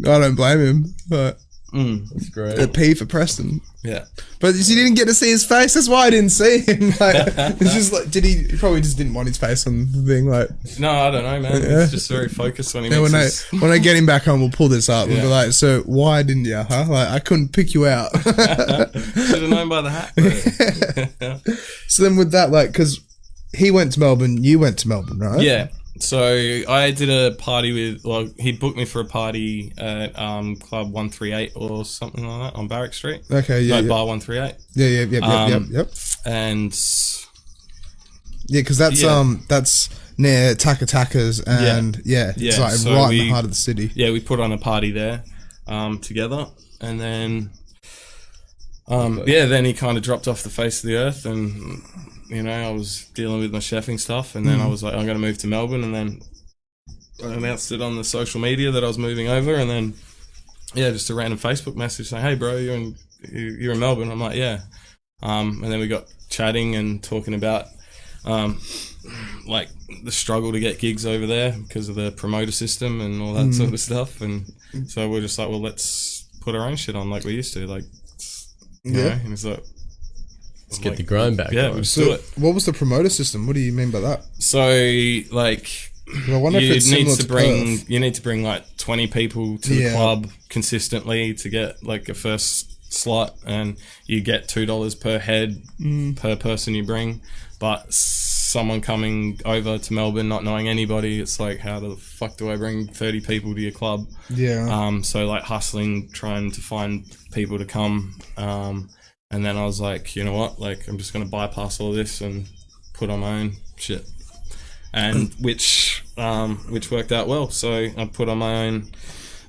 I don't blame him. But that's great. The P for Preston. Yeah, but you didn't get to see his face. That's why I didn't see him. Like, it's just like, he probably just didn't want his face on the thing. Like, no, I don't know, man. He's just very focused when he makes when I get him back home, we'll pull this up and be like, so why didn't you? Huh? Like, I couldn't pick you out. Should have known by the hat. So then with that, like, because he went to Melbourne, you went to Melbourne, right? Yeah. So I did a party he booked me for a party at Club 138 or something like that on Barrack Street. Okay, yeah. Bar 138. Yeah. And yeah, because that's near Taka Takas and it's like so right in the heart of the city. Yeah, we put on a party there together, and then then he kind of dropped off the face of the earth, and you know, I was dealing with my chefing stuff, and then I was like, I'm going to move to Melbourne, and then I announced it on the social media that I was moving over, and then just a random Facebook message saying, hey bro, you're in Melbourne. I'm like, yeah. And then we got chatting and talking about like the struggle to get gigs over there because of the promoter system and all that sort of stuff, and so we're just like, well, let's put our own shit on like we used to, like, you know? And it's like, let's get the grind back. Yeah, let's do it. What was the promoter system? What do you mean by that? So, like, I wonder if it's similar to Perth. You need to bring like 20 people to the club consistently to get like a first slot, and you get $2 per head per person you bring. But someone coming over to Melbourne not knowing anybody, it's like, how the fuck do I bring 30 people to your club? Yeah. So like hustling, trying to find people to come. And then I was like, you know what? Like, I'm just going to bypass all this and put on my own shit. And which worked out well. So I put on my own,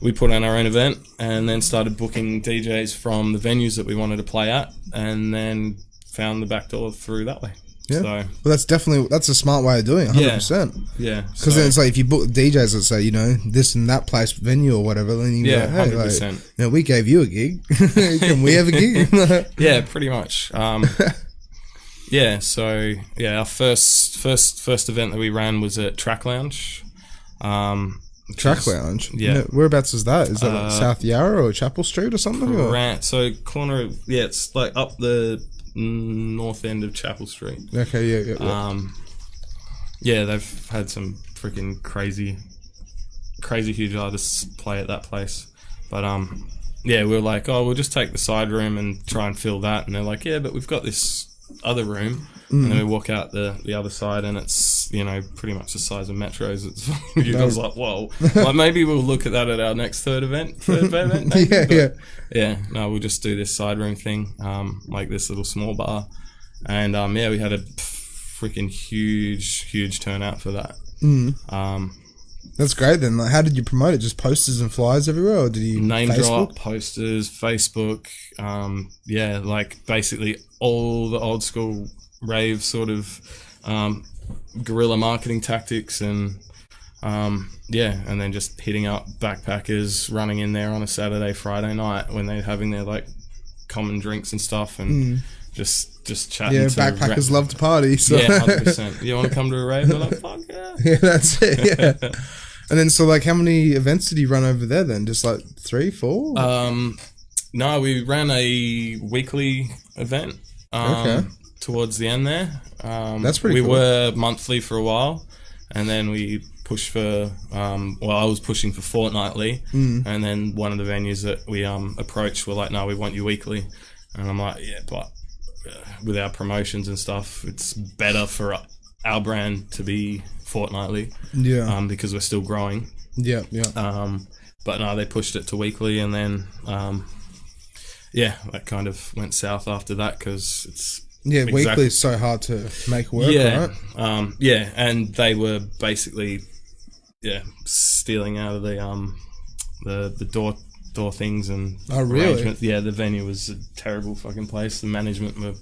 we put on our own event, and then started booking DJs from the venues that we wanted to play at, and then found the back door through that way. Yeah. So, well, that's a smart way of doing it, 100%. Yeah. Because then it's like, if you book DJs that say, you know, this and that place venue or whatever, then you go, hey, 100%. Like, you know, we gave you a gig. Can we have a gig? Yeah, pretty much. Yeah, so our first event that we ran was at Track Lounge. Track Lounge? Yeah. Whereabouts is that? Is that like South Yarra or Chapel Street or something? So corner of, it's like up the north end of Chapel Street. Okay, yeah. They've had some freaking crazy huge artists play at that place. But we were like, oh, we'll just take the side room and try and fill that. And they're like, yeah, but we've got this other room. And then we walk out the other side, and it's, you know, pretty much the size of Metros. It's you guys like, whoa. Like, maybe we'll look at that at our next third event maybe. No, we'll just do this side room thing, like this little small bar. And we had a freaking huge turnout for that. That's great then. Like, how did you promote it? Just posters and flyers everywhere, or did you name drop, posters, Facebook, like basically all the old school rave sort of guerrilla marketing tactics, and and then just hitting up backpackers, running in there on a Saturday, Friday night when they're having their like common drinks and stuff, and just chatting. Yeah, backpackers love to party. So. Yeah, 100%. You want to come to a rave? They're like, fuck yeah. Yeah, that's it. Yeah. And then, so like, how many events did you run over there then? Just like 3, 4? No, we ran a weekly event towards the end there. That's pretty cool. We were monthly for a while, and then we pushed for, I was pushing for fortnightly, and then one of the venues that we approached were like, no, we want you weekly. And I'm like, yeah, but with our promotions and stuff, it's better for our brand to be fortnightly. Yeah. Because we're still growing. Yeah, yeah. But no, they pushed it to weekly, and then that kind of went south after that because it's weekly is so hard to make work, right? And they were basically stealing out of the door things and arrangements. Yeah, the venue was a terrible fucking place. The management were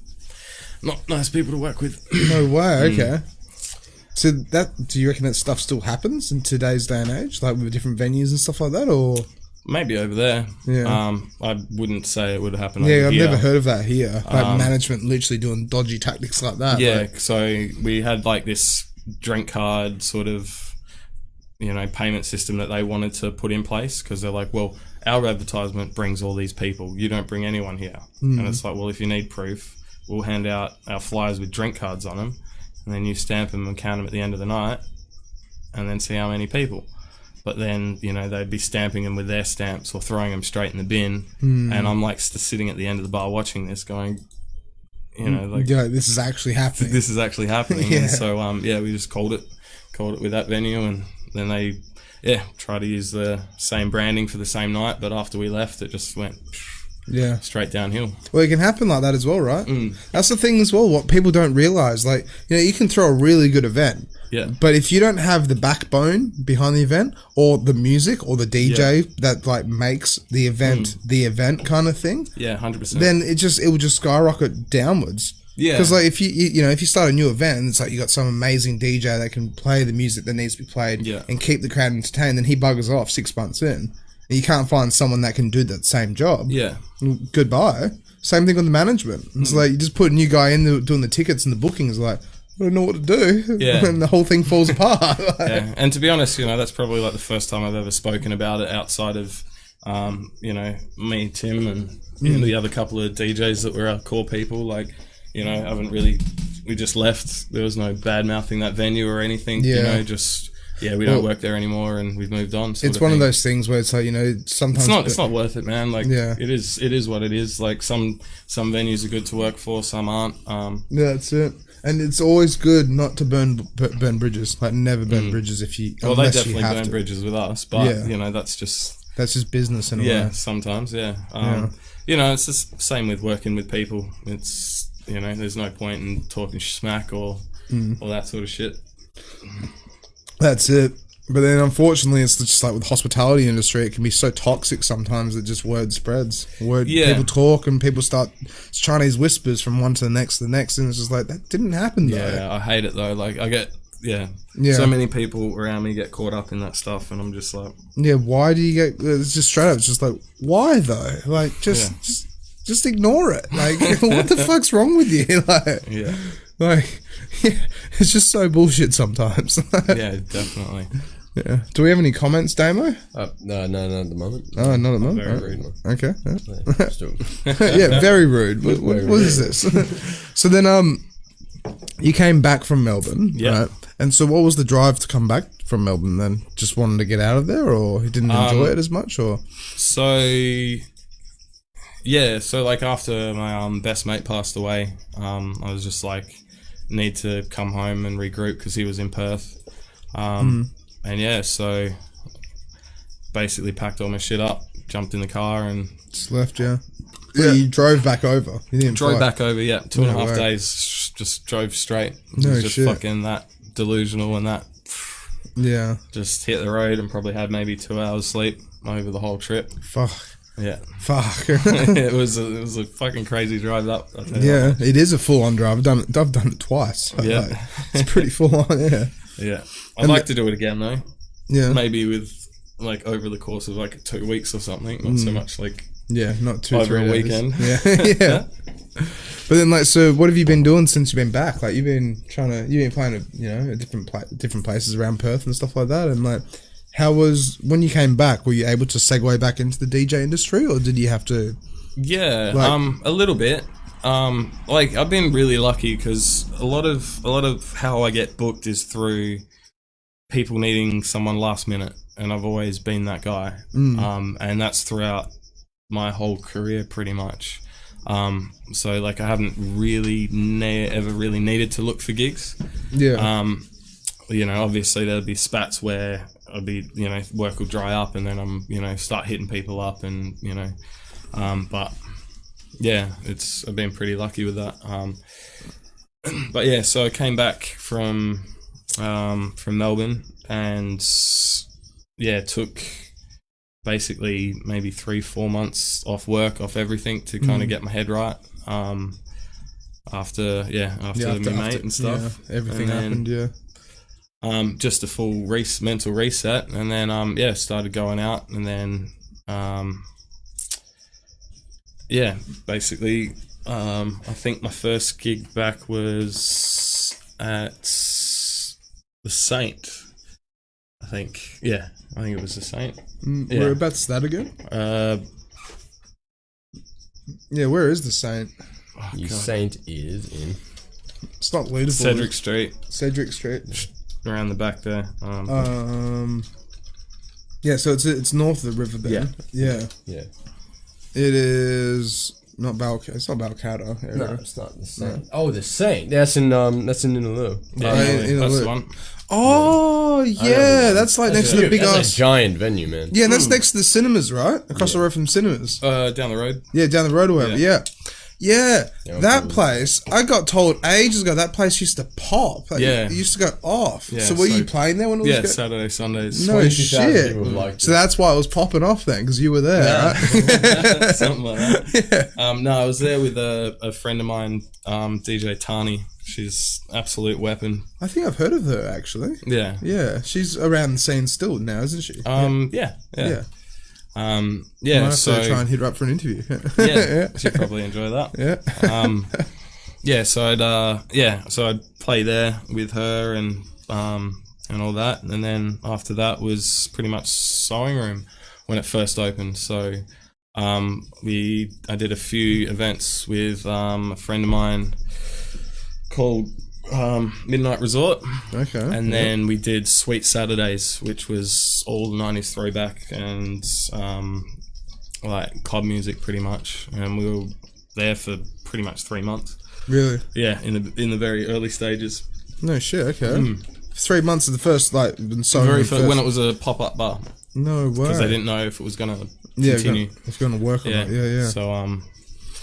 not nice people to work with. No way. Okay. So do you reckon that stuff still happens in today's day and age, like with different venues and stuff like that, or maybe over there? Yeah. I wouldn't say it would happen. Yeah, I've never heard of that here. Like management literally doing dodgy tactics like that. Yeah. So we had like this drink card sort of, payment system that they wanted to put in place because they're like, well, our advertisement brings all these people. You don't bring anyone here. And it's like, well, if you need proof, we'll hand out our flyers with drink cards on them. And then you stamp them and count them at the end of the night and then see how many people. But then, they'd be stamping them with their stamps or throwing them straight in the bin. And I'm like sitting at the end of the bar watching this going, this is actually happening. This is actually happening. And so, we just called it with that venue. And then they, try to use the same branding for the same night. But after we left, it just went straight downhill. Well, it can happen like that as well, right? That's the thing as well, what people don't realise. Like, you can throw a really good event, but if you don't have the backbone behind the event or the music or the DJ that like makes the event kind of thing, 100%, then it will just skyrocket downwards. Yeah, because like if you start a new event and it's like you got some amazing DJ that can play the music that needs to be played and keep the crowd entertained, then he buggers off 6 months in. You can't find someone that can do that same job. Yeah. Goodbye. Same thing with the management. It's like you just put a new guy in doing the tickets and the bookings. Like, I don't know what to do. Yeah. And the whole thing falls apart. Yeah. And to be honest, that's probably like the first time I've ever spoken about it outside of, me, Tim, and the other couple of DJs that were our core people. Like, I haven't really. We just left. There was no bad mouthing that venue or anything. Yeah. We don't work there anymore, and we've moved on. It's one of those things where it's like sometimes it's not worth it, man. Like it is what it is. Like some venues are good to work for, some aren't. That's it. And it's always good not to burn bridges. Like never burn bridges if you. Well, they definitely burn bridges with us, but that's just business in a way. Yeah, sometimes. Yeah. It's the same with working with people. It's there's no point in talking smack or that sort of shit. That's it. But then unfortunately it's just like with the hospitality industry, it can be so toxic sometimes that just word spreads. People talk and people start Chinese whispers from one to the next and it's just like, that didn't happen though. Yeah, I hate it though. Like I get so many people around me get caught up in that stuff and I'm just like, why do you get, it's just straight up, it's just like, why though? Like just ignore it. Like what the fuck's wrong with you? It's just so bullshit sometimes. Yeah, definitely. Yeah. Do we have any comments, Damo? No, not at the moment. Oh, not at the moment. Very rude one. Okay. Yeah, very rude. What is this? So then, you came back from Melbourne, right? And so, what was the drive to come back from Melbourne? Then, just wanted to get out of there, or you didn't enjoy it as much, or? So like after my best mate passed away, I was just like, need to come home and regroup because he was in Perth. And so basically packed all my shit up, jumped in the car and just left. You drove back over. You didn't drove back over. 2.5 days, just drove straight. It was just fucking that delusional and that. Yeah. Just hit the road and probably had maybe 2 hours sleep over the whole trip. Fuck. Yeah. Fuck. it was a fucking crazy drive up. Yeah, it is a full on drive. I've done it twice. Like, it's pretty full on. Yeah. Yeah. I'd like to do it again though. Yeah. Maybe with like over the course of like 2 weeks or something. Not so much like not 2 over 3 a weekend. Yeah. But then like, so what have you been doing since you've been back? Like you've been playing at different places around Perth and stuff like that, and like How was when you came back? Were you able to segue back into the DJ industry, or did you have to? Yeah, a little bit. Like I've been really lucky because a lot of how I get booked is through people needing someone last minute, and I've always been that guy. And that's throughout my whole career pretty much. So like I haven't really ever really needed to look for gigs. Yeah. You know, obviously there'll be spats where I'll be, you know, work will dry up and then I'm, you know, start hitting people up and, you know, but yeah, I've been pretty lucky with that. But yeah, so I came back from Melbourne and yeah, took basically maybe 3-4 months off work, off everything to kind of get my head right. After my mate and stuff. Yeah, everything happened, yeah. Just a full mental reset, and then started going out, and then basically I think my first gig back was at the Saint. I think it was the Saint. Whereabouts is that again? Yeah, where is the Saint? The Saint is in. It's not Leaderboard. Cedric Street. Around the back there. Yeah, so it's north of the river then. Yeah. It is not it's not Balcata area. No, it's not the Saint. No. Oh, the Saint. That's in Innaloo. Yeah, that's the one. Oh yeah, that's like next to the big ass giant venue, man. Yeah, and that's next to the cinemas, right? Across the road from cinemas. Down the road. Yeah, down the road or whatever. Yeah, that place, I got told ages ago, that place used to pop. Like, it used to go off. Yeah, so were you playing there when it was good? Saturday, Sundays. No shit. So that's why it was popping off then, because you were there, right? Something like that. No, I was there with a friend of mine, DJ Tani. She's absolute weapon. I think I've heard of her, actually. Yeah. Yeah, she's around the scene still now, isn't she? Yeah. So try and hit her up for an interview. She'd probably enjoy that. So I'd play there with her and all that, and then after that was pretty much Sewing Room when it first opened. So I did a few events with a friend of mine called Midnight Resort. Okay. And then we did Sweet Saturdays, which was all the 90s throwback and like club music pretty much. And we were there for pretty much 3 months. Really? Yeah, in the very early stages. No shit, okay. 3 months of the first, like, when it was a pop-up bar. No way. Because they didn't know if it was going to continue. If it's going to work or not. Yeah. So,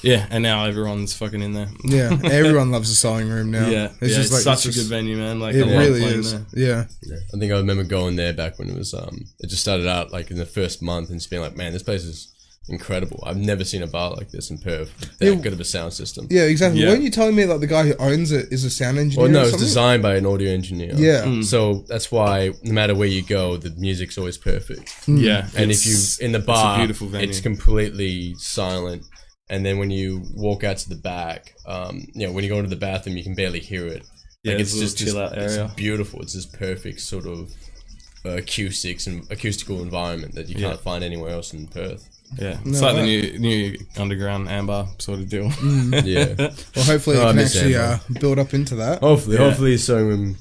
yeah, and now everyone's fucking in there. Yeah, everyone loves the Sewing Room now. Yeah, it's like such a good venue, man. Like it really is. Yeah, I think I remember going there back when it was. It just started out like in the first month and just being like, man, this place is incredible. I've never seen a bar like this in Perth. That good of a sound system. Yeah, exactly. Weren't you telling me like the guy who owns it is a sound engineer? Well, no, it's designed by an audio engineer. Yeah. So that's why no matter where you go, the music's always perfect. Yeah. And if you in the bar, it's a beautiful venue. It's completely silent. And then when you walk out to the back, when you go into the bathroom, you can barely hear it. Yeah, like it's just chill out area. It's beautiful. It's this perfect sort of acoustical environment that you can't find anywhere else in Perth. Yeah, it's like the new underground amber sort of deal. Yeah. Well, hopefully it can actually build up into that. Hopefully Sewing Room,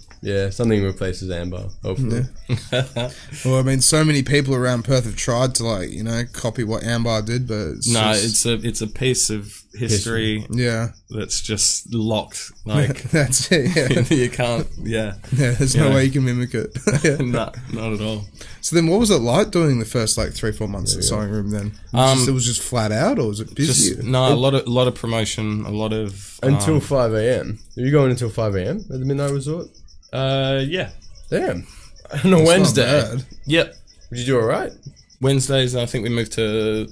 something replaces amber. Hopefully. Yeah. Well, I mean, so many people around Perth have tried to copy what Amber did, but it's a piece of history. Yeah, that's just locked. Like that's it. Yeah, you can't. Yeah. There's no way you can mimic it. Not at all. So then, what was it like doing the first 3-4 months at Sewing Room? Then it was just flat out, or was it busy? A lot of promotion, a lot of until 5 a.m. Are you going until 5 a.m. at the Midnight Resort? Yeah. Damn. On a Wednesday. Yep. Did you do alright? Wednesdays, I think we moved to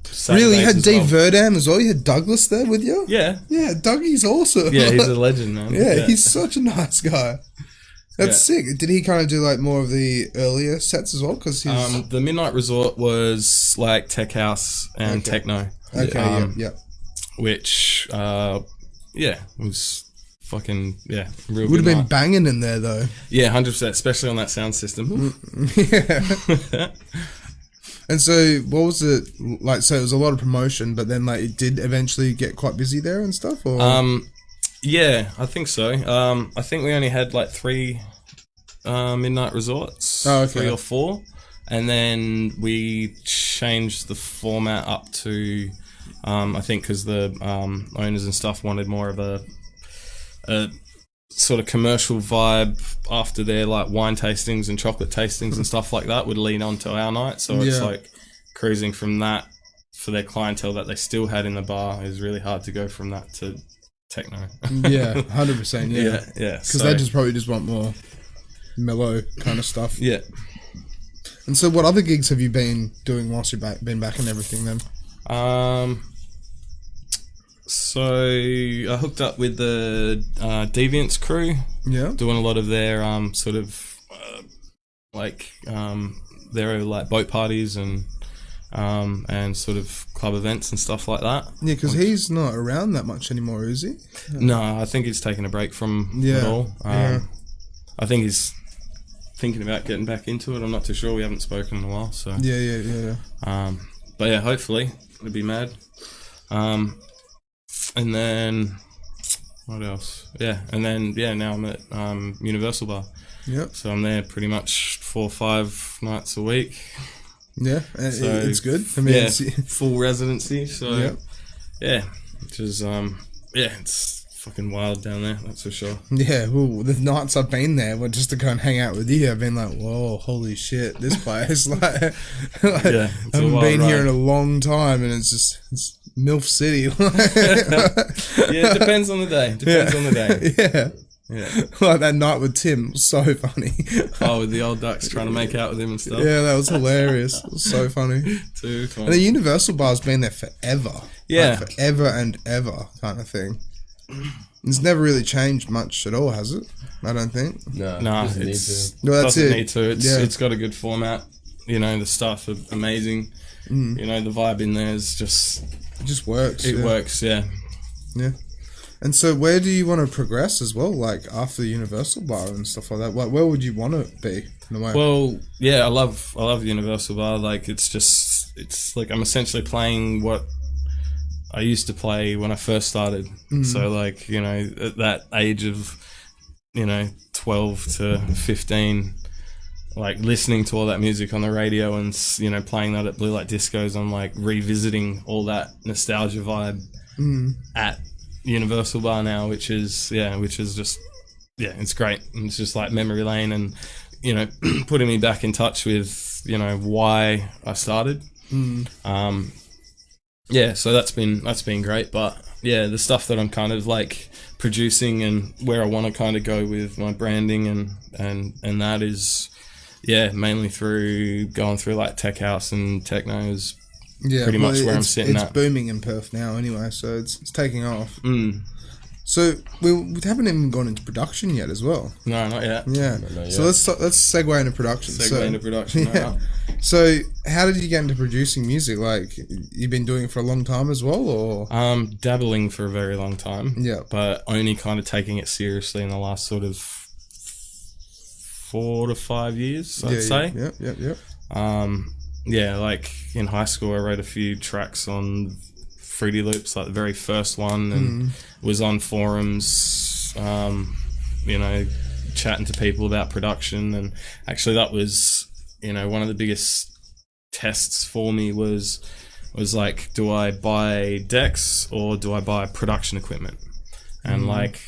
Saturdays. Really? You had Dave Verdam as well? You had Douglas there with you? Yeah. Yeah, Dougie's awesome. Yeah, he's a legend, man. Yeah, he's such a nice guy. That's sick. Did he kind of do more of the earlier sets as well? Because the Midnight Resort was like tech house and techno. Okay, yeah. Which, was fucking, yeah, real Would have been night. banging in there though. Yeah, 100%, especially on that sound system. Yeah. And so, what was it like? So it was a lot of promotion, but then like it did eventually get quite busy there and stuff. Or yeah, I think so. I think we only had like 3 midnight resorts, 3 or 4, and then we changed the format up to, I think, because the owners and stuff wanted more of a sort of commercial vibe after their like wine tastings and chocolate tastings and stuff like that would lead on to our night. So it's like cruising from that for their clientele that they still had in the bar is really hard to go from that to techno. Yeah, 100%. Yeah, yeah. Because they just probably just want more mellow kind of stuff. Yeah. And so, what other gigs have you been doing whilst you've been back and everything then? So I hooked up with the Deviance crew. Yeah. Doing a lot of their sort of their like boat parties and sort of club events and stuff like that. Yeah, because he's not around that much anymore, is he? No, I think he's taken a break from it all. I think he's thinking about getting back into it. I'm not too sure. We haven't spoken in a while, so Yeah. But yeah, hopefully it'll be mad. And then what else? Yeah, and then now I'm at Universal Bar. Yep. So I'm there pretty much 4 or 5 nights a week. Yeah, So, it's good. I mean, full residency. So yeah, which is it's fucking wild down there. That's for sure. Yeah, well, the nights I've been there were just to go and hang out with you. I've been like, whoa, holy shit, this place! I haven't been here in a long time, and it's MILF City. Yeah, it depends on the day. Yeah. Like that night with Tim was so funny. Oh, with the old ducks trying to make out with him and stuff. Yeah, that was hilarious. It was so funny. Too funny. And the Universal Bar's been there forever. Yeah. Like forever and ever kind of thing. It's never really changed much at all, has it? I don't think. No, it doesn't need to. It's got a good format. You know, the stuff are amazing. You know, the vibe in there is just... It just works. It works, yeah. Yeah. And so where do you want to progress as well, like after the Universal Bar and stuff like that? Like, where would you want to be in a way? Well, yeah, I love the Universal Bar. Like, it's like I'm essentially playing what I used to play when I first started. So, like, you know, at that age of, you know, 12 to 15, like listening to all that music on the radio and, you know, playing that at Blue Light Discos, I'm like revisiting all that nostalgia vibe at Universal Bar now, which is just, it's great. And it's just like memory lane and, you know, putting me back in touch with, you know, why I started. So that's been great. But yeah, the stuff that I'm kind of like producing and where I want to kind of go with my branding and that is, mainly through going through like tech house and techno is pretty much where I'm sitting at. It's booming in Perth now anyway, so it's taking off. So we haven't even gone into production yet as well. No, not yet. Yeah. Not yet. So let's segue into production. Yeah. So how did you get into producing music? Like, you've been doing it for a long time as well, or? Dabbling for a very long time. Yeah. But only kind of taking it seriously in the last sort of 4 to 5 years, I'd say. Yeah. Like in high school, I wrote a few tracks on Fruity Loops, like the very first one, and was on forums, you know, chatting to people about production. And actually that was, you know, one of the biggest tests for me was like, do I buy decks or do I buy production equipment? And like,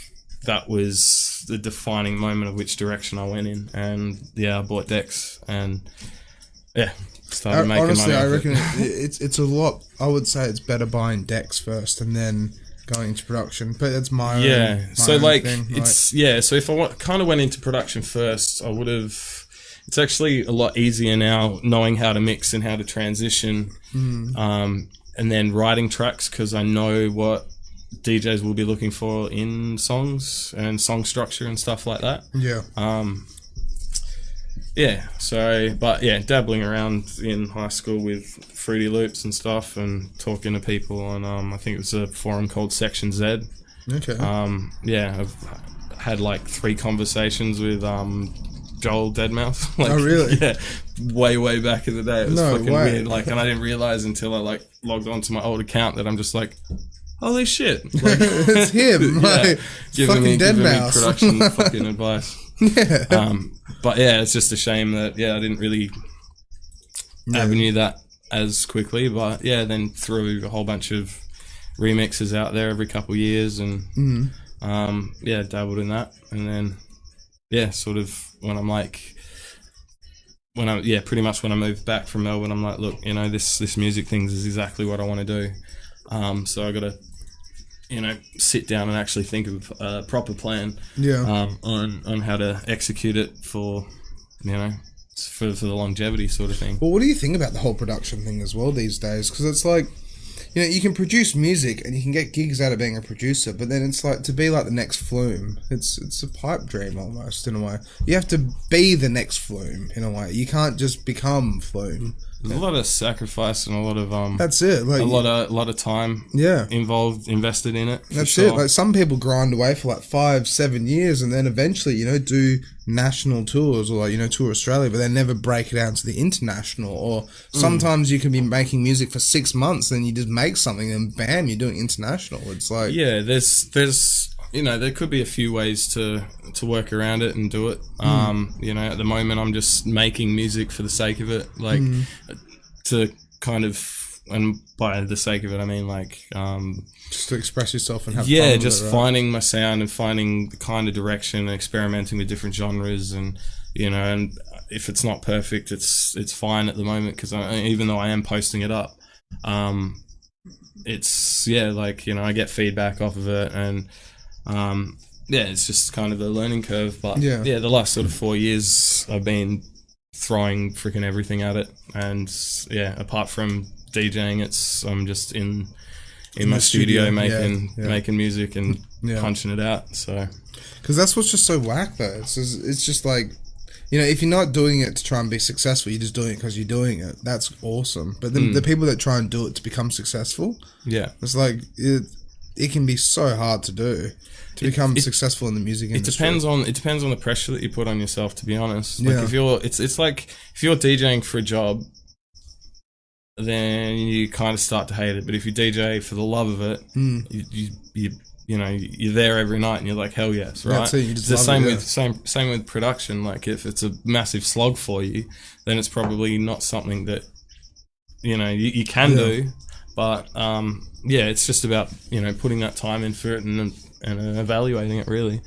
that was the defining moment of which direction I went in. And I bought decks and started making honestly, money. I reckon it's a lot. I would say it's better buying decks first and then going into production. But that's my own, so own like thing, it's So if I kind of went into production first, I would have. It's actually a lot easier now knowing how to mix and how to transition, and then writing tracks because I know what DJs will be looking for in songs and song structure and stuff like that. Dabbling around in high school with Fruity Loops and stuff and talking to people on I think it was a forum called Section Z, Okay. Yeah, I've had like 3 conversations with Joel Deadmau5. Like, oh really? Yeah, way back in the day. It was fucking way. weird. Like, and I didn't realize until I like logged onto my old account that I'm just like, holy shit! Like, it's him. Yeah, like, giving me Deadmau5. production fucking advice. Yeah. But yeah, it's just a shame that I didn't really avenue that as quickly. But yeah, then threw a whole bunch of remixes out there every couple of years, and dabbled in that, and then sort of when I'm like, pretty much when I moved back from Melbourne, I'm like, look, you know, this music thing is exactly what I want to do. So I got to, you know, sit down and actually think of a proper plan. On how to execute it for, you know, for the longevity sort of thing. Well, what do you think about the whole production thing as well these days? Because it's like, you know, you can produce music and you can get gigs out of being a producer, but then it's like to be like the next Flume. It's a pipe dream almost in a way. You have to be the next Flume in a way. You can't just become Flume. There's a lot of sacrifice and a lot of that's it. Like a lot of time. Invested in it. That's it. Like some people grind away for like 5-7 years and then eventually, you know, do national tours or like, you know, tour Australia, but they never break it out to the international. Or sometimes you can be making music for 6 months and you just make something and bam, you're doing international. It's like there's you know, there could be a few ways to work around it and do it. You know, at the moment I'm just making music for the sake of it, like to kind of, and by the sake of it I mean like just to express yourself and have fun with just it, right? finding my sound and finding the kind of direction and experimenting with different genres, and you know, and if it's not perfect, it's fine at the moment, because even though I am posting it up, it's like, you know, I get feedback off of it, and it's just kind of a learning curve. But the last sort of 4 years I've been throwing freaking everything at it, and apart from DJing, I'm just in my studio making music and punching it out. So because that's what's just so whack though. It's just like, you know, if you're not doing it to try and be successful, you're just doing it because you're doing it. That's awesome. But then the people that try and do it to become successful, it's like it can be so hard to do to become successful in the music industry. It depends on the pressure that you put on yourself, to be honest. Like if you're it's like if you're DJing for a job, then you kind of start to hate it. But if you DJ for the love of it, you know, you're there every night and you're like, hell yes, right? That's it, you just it's the love same with production. Like if it's a massive slog for you, then it's probably not something that, you know, you can do. But it's just about, you know, putting that time in for it and evaluating it, really.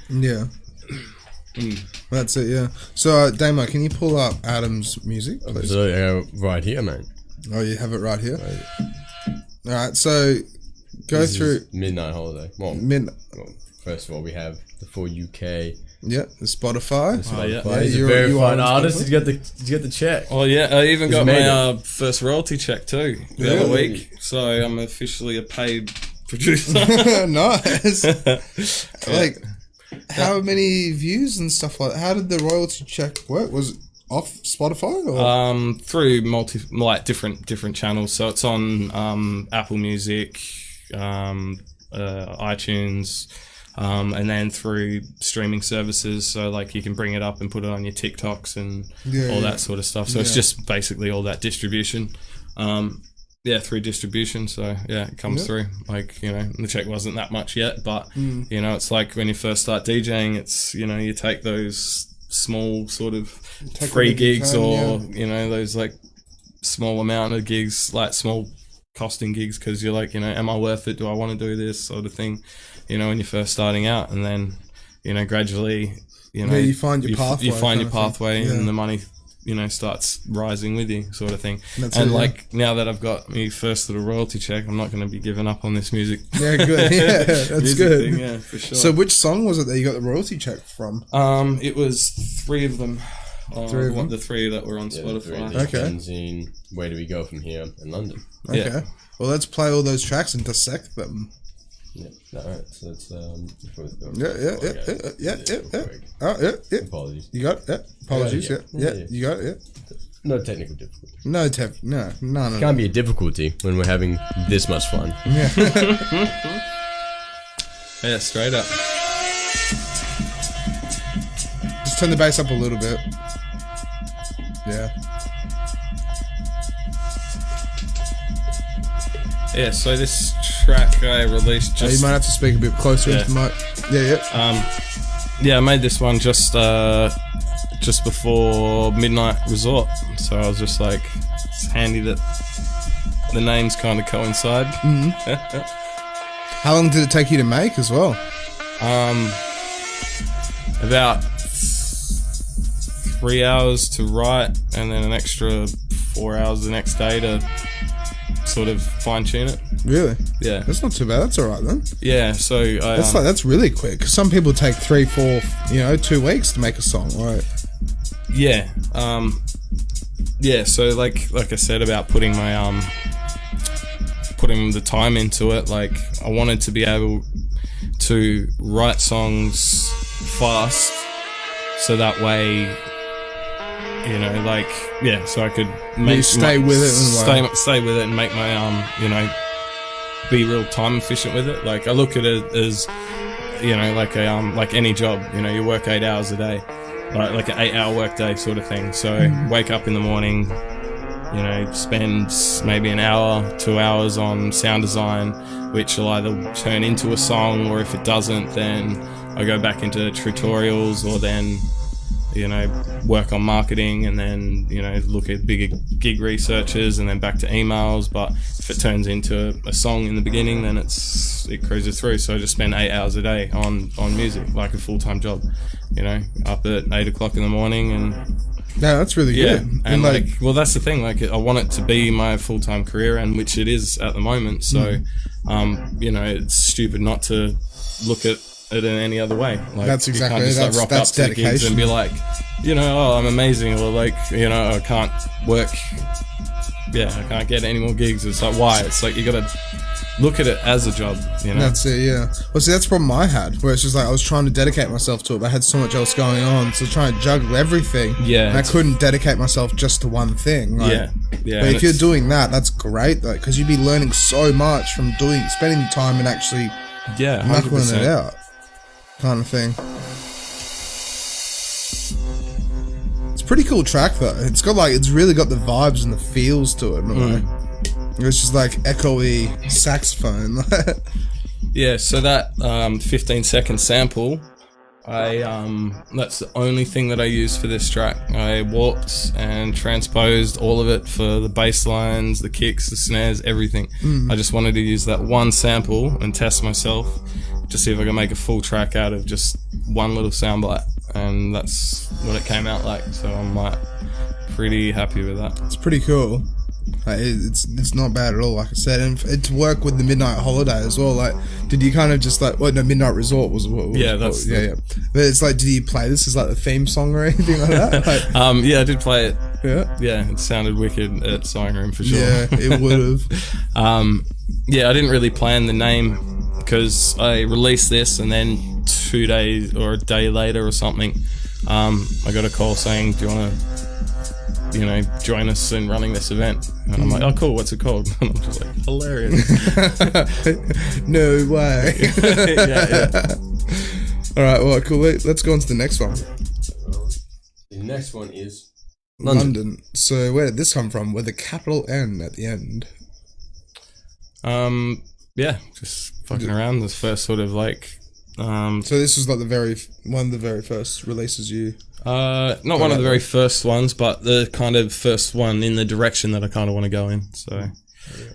That's it. So Damo, can you pull up Adam's music, please? Right here, man. Oh, you have it right here. All right, so This through is Midnight Holiday. Well, first of all, we have the 4UK. Yeah, the Spotify. He's a verified artist. Did you get the check? Oh yeah, I even got my first royalty check too the other week. So I'm officially a paid producer. Nice. Like, how many views and stuff like that? How did the royalty check work? Was it off Spotify or through different channels? So it's on Apple Music, iTunes. And then through streaming services, so like you can bring it up and put it on your TikToks and all that sort of stuff. So it's just basically all that distribution. Through distribution. So it comes through. Like, you know, the check wasn't that much yet, but you know, it's like when you first start DJing, it's, you know, you take those small sort of free gigs you know, those like small amount of gigs, like small costing gigs, because you're like, you know, am I worth it? Do I want to do this sort of thing? You know, when you're first starting out, and then, you know, gradually, you know, you find your pathway. You find your pathway, and the money, you know, starts rising with you, sort of thing. Now that I've got my first little royalty check, I'm not going to be giving up on this music. Yeah, good. Yeah, that's good. Thing, yeah, for sure. So, which song was it that you got the royalty check from? It was 3 of them. The 3 that were on Spotify. Benzine, Where Do We Go From Here, and London. Okay. Yeah. Well, let's play all those tracks and dissect them. Yeah. All right. So let's Yeah. Apologies. You got it. Yeah. Apologies. Yeah. You got it. Yeah. No technical difficulty. No. Can't be a difficulty when we're having this much fun. Yeah. Yeah, straight up. Just turn the bass up a little bit. Yeah. Yeah, so this track I released just... you might have to speak a bit closer into the mic. Yeah. Yeah, I made this one just before Midnight Resort. So I was just like, it's handy that the names kind of coincide. Mm-hmm. How long did it take you to make as well? About 3 hours to write, and then an extra 4 hours the next day to sort of fine tune it. Really? Yeah. That's not too bad. That's all right then. Yeah. So that's really quick. Some people take 3, 4, 2 weeks to make a song, right? Yeah. Yeah. So like I said about putting my putting the time into it, like I wanted to be able to write songs fast, so that way, so I could stay with it and make my be real time efficient with it. Like I look at it as like any job, you work 8 hours a day, like an 8-hour work day sort of thing. So wake up in the morning, spend maybe an hour, 2 hours on sound design, which will either turn into a song, or if it doesn't, then I go back into tutorials, or then work on marketing, and then look at bigger gig researches, and then back to emails. But if it turns into a song in the beginning, then it cruises through. So I just spend 8 hours a day on music, like a full-time job, up at 8 o'clock in the morning. And no, that's really good. And that's the thing, like I want it to be my full-time career, and which it is at the moment. So it's stupid not to look at it in any other way. Like, that's exactly, you can't just rock up to gigs and be like, I'm amazing, or like, I can't work, I can't get any more gigs. It's like, why? It's like, you gotta look at it as a job, That's it, yeah. Well, see, that's the problem I had, where it's just like I was trying to dedicate myself to it, but I had so much else going on, so trying to juggle everything. Yeah. And I couldn't dedicate myself just to one thing. Like, yeah. But if you're doing that, that's great, though, because you'd be learning so much from spending the time and actually knuckling it out, kind of thing. It's a pretty cool track, though. It's really got the vibes and the feels to it, in a way. It's just like echoey saxophone. Yeah, so that 15-second sample, that's the only thing that I used for this track. I warped and transposed all of it for the bass lines, the kicks, the snares, everything. I just wanted to use that one sample and test myself to see if I could make a full track out of just one little soundbite, and that's what it came out like. So I'm like pretty happy with that. It's pretty cool. Like, it's not bad at all, like I said, and to work with the Midnight Holiday as well. Like, did you kind of just like, Midnight Resort was what? But it's like, did you play this as like the theme song or anything like that? Like, yeah, I did play it. Yeah, it sounded wicked at Sewing Room for sure. Yeah, it would have. Yeah, I didn't really plan the name because I released this, and then 2 days or a day later or something, I got a call saying, "Do you want to join us in running this event?" And I'm like, "Oh, cool, what's it called?" And I'm just like, hilarious. No way. yeah. Alright, well, cool. Let's go on to the next one. The next one is London. So where did this come from? With a capital N at the end. Yeah, just fucking around. This first sort of like so this was like one of the very first releases you... not one of the very first ones, but the kind of first one in the direction that I kind of want to go in. So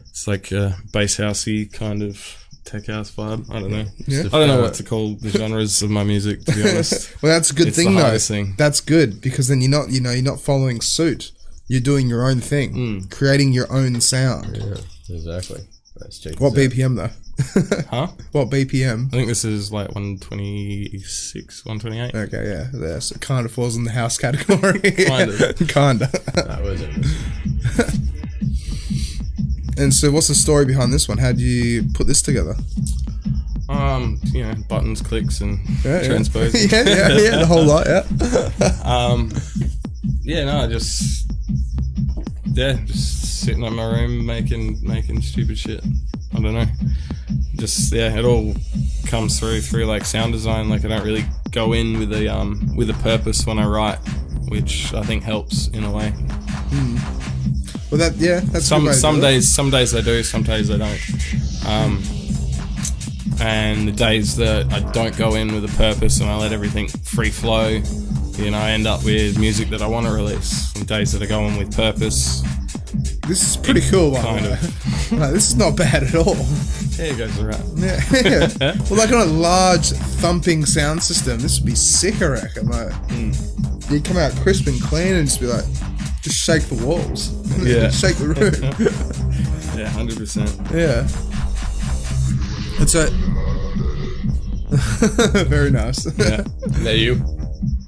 it's like a bass housey kind of tech house vibe. I don't know. Yeah. I don't know what to call the genres of my music, to be honest. Well, that's a good thing, though. That's good, because then you're not following suit. You're doing your own thing, creating your own sound. Yeah, exactly. What BPM though? Huh? What BPM? I think this is like 126, 128. Okay, yeah. So it kind of falls in the house category. Kinda. That was it. And so what's the story behind this one? How do you put this together? Buttons, clicks, and transposing. yeah, the whole lot, just sitting in my room making stupid shit. I don't know. It all comes through like sound design. Like I don't really go in with a purpose when I write, which I think helps in a way. Well, that's some days I do, some days I don't. And the days that I don't go in with a purpose and I let everything free flow, you know, I end up with music that I want to release. And days that I go in with purpose. This is pretty cool, kind of. No, this is not bad at all. There you go, right. Yeah. Well, like on a large thumping sound system, this would be sick, I reckon. Like, you'd come out crisp and clean and just be like, just shake the walls. Yeah. Shake the room. Yeah, 100%. Yeah. And so, very nice. Yeah. Is that you?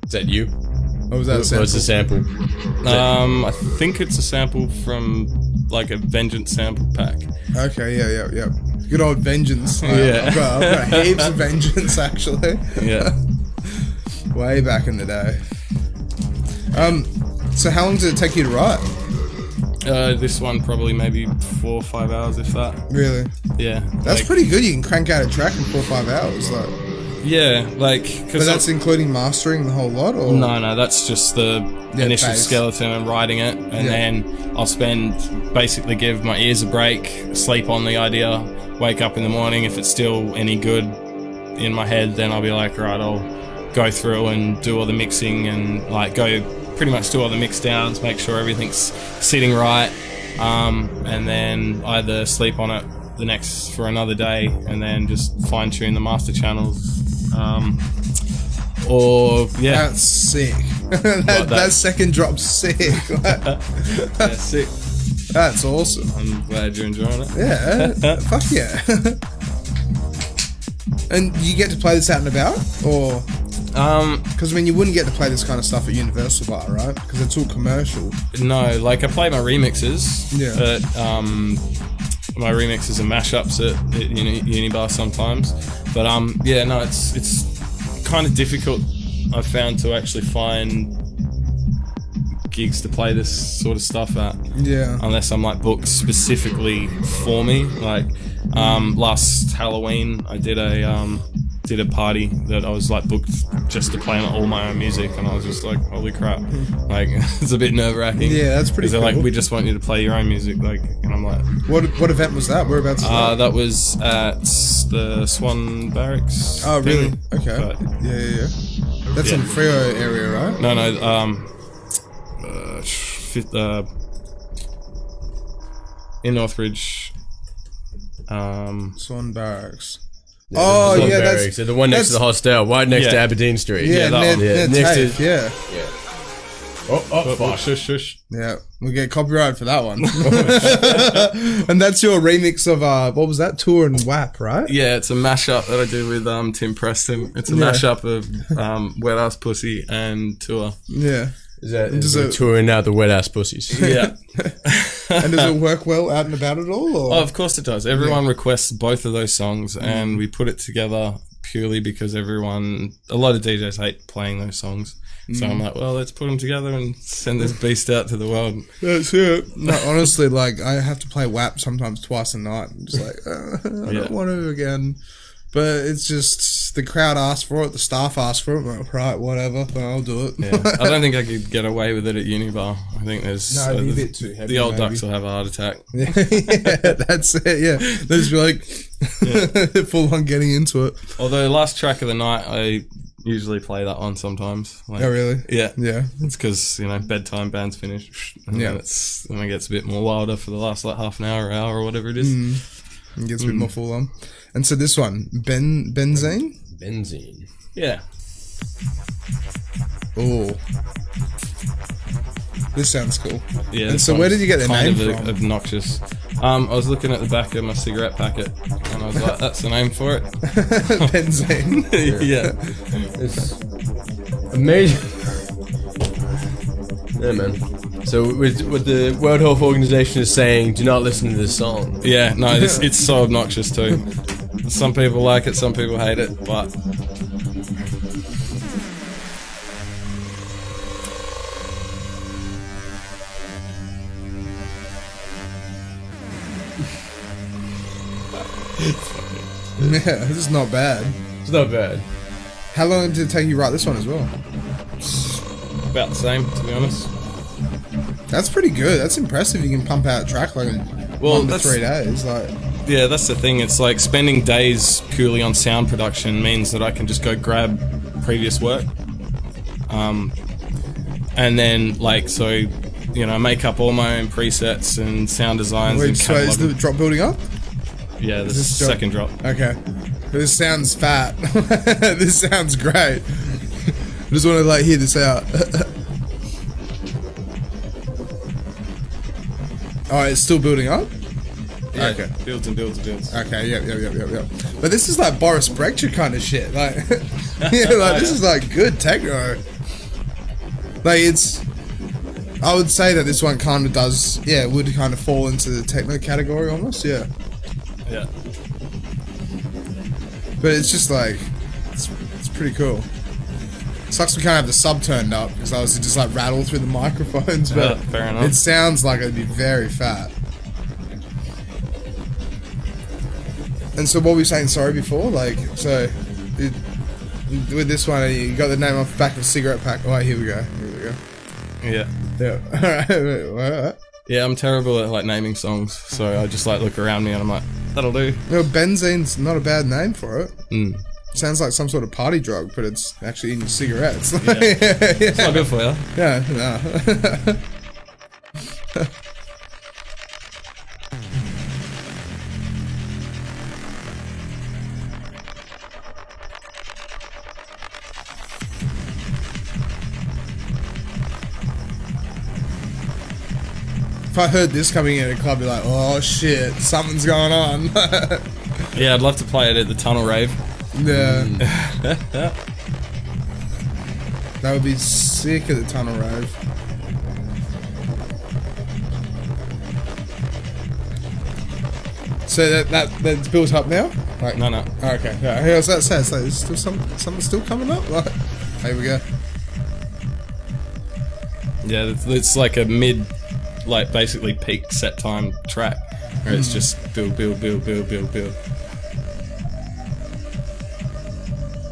Is that you? What was that sample? What's the sample? I think it's a sample from like a Vengeance sample pack. Okay, yeah. Good old Vengeance. Yeah. I've got heaps of Vengeance, actually. Yeah. Way back in the day. So how long did it take you to write? This one probably maybe 4 or 5 hours, if that. Really? Yeah. That's pretty good. You can crank out a track in 4 or 5 hours, like. Yeah, like. But that's including mastering the whole lot, or? No, that's just the initial base. Skeleton and writing it, and then I'll basically give my ears a break, sleep on the idea, wake up in the morning. If it's still any good in my head, then I'll be like, right, I'll go through and do all the mixing and like go pretty much do all the mix downs, make sure everything's sitting right, and then either sleep on it for another day and then just fine tune the master channels, or That's sick. that second drop's sick. Yeah, sick. That's awesome. I'm glad you're enjoying it. Yeah, fuck yeah. And you get to play this out and about, or? Because I mean, you wouldn't get to play this kind of stuff at Universal Bar, right? Because it's all commercial. No, like I play my remixes. Yeah. But my remixes and mashups at Unibar sometimes. But it's kind of difficult. I've found to actually find gigs to play this sort of stuff at. Yeah. Unless I'm like booked specifically for me. Like last Halloween, I did a party that I was like booked just to play all my own music, and I was just like, holy crap, like it's a bit nerve-wracking. Yeah, that's pretty cool. They're like, we just want you to play your own music, like, and I'm like, what event was that? Whereabouts was that? That was at the Swan Barracks. Oh, really? thing. Okay. But, Yeah. That's in Freo area, right? No, in Northbridge. Swan Barracks. That's the one next to the hostel, right next to Aberdeen Street. Yeah, next to yeah. Oh, fuck. Shush. Yeah, we get copyright for that one. And that's your remix of what was that? Tour and WAP, right? Yeah, it's a mashup that I do with Tim Preston. It's a mashup of Wet Ass Pussy and Tour. Yeah. Is it touring out the wet ass pussies? Yeah. And does it work well out and about at all? Or? Oh, of course it does. Everyone requests both of those songs, and we put it together purely because a lot of DJs hate playing those songs. So I'm like, well, let's put them together and send this beast out to the world. That's it. No, honestly, like, I have to play WAP sometimes twice a night. I'm just like, I don't want to again. But it's just, the crowd asked for it, the staff asked for it. I'm like, right, whatever, I'll do it. Yeah. I don't think I could get away with it at Unibar. I think there's... No, it'd be a bit too heavy, the old maybe. ducks will have a heart attack. Yeah, that's it, yeah. They'll just be like, full on getting into it. Although last track of the night, I usually play that one sometimes. Like, oh, really? Yeah. Yeah. It's because, bedtime band's finished. And then it gets a bit more wilder for the last like half an hour or whatever it is. It gets a bit more full on. And so this one, Benzene? Benzene. Yeah. Oh. This sounds cool. Yeah. And so where did you get the name from? Obnoxious. I was looking at the back of my cigarette packet and I was like, that's the name for it. Benzene. Yeah. It's amazing. Yeah, man. So what the World Health Organization is saying, do not listen to this song. Yeah, no, it's so obnoxious too. Some people like it, some people hate it, but... Yeah, this is not bad. It's not bad. How long did it take you to write this one as well? About the same, to be honest. That's pretty good. That's impressive. You can pump out a track like in 1 to 3 days. Like, yeah, that's the thing. It's like spending days purely on sound production means that I can just go grab previous work, and then like make up all my own presets and sound designs. Wait, so is the drop building up? Yeah, this is the second drop. Okay, this sounds fat. This sounds great. I just want to like hear this out. Oh, it's still building up? Yeah, okay. Builds and builds and builds. Okay, yep. But this is like Boris Brecher kind of shit. Like, yeah, like this is like good techno. Like I would say that this one kind of does, would kind of fall into the techno category almost, yeah. Yeah. But it's just like, it's pretty cool. Sucks we can't have the sub turned up because I was just like rattle through the microphones, but fair enough. It sounds like it'd be very fat. And so what were you saying sorry before? Like, so with this one, you got the name off the back of a cigarette pack. Oh, here we go. Yeah. Alright. Yeah, I'm terrible at like naming songs, so I just like look around me and I'm like, that'll do. No, benzene's not a bad name for it. Mm. Sounds like some sort of party drug, but it's actually in your cigarettes. Yeah. It's not good for you. Yeah, no. If I heard this coming in a club, I'd be like, oh shit, something's going on. Yeah, I'd love to play it at the Tunnel Rave. Yeah. That would be sick at the Tunnel Rave. So that's built up now? Like, No. Okay. Yeah. Hey, what's that says? Like, there's still something still coming up? Like, here we go. Yeah, it's like a mid, like basically peak set time track where it's just build.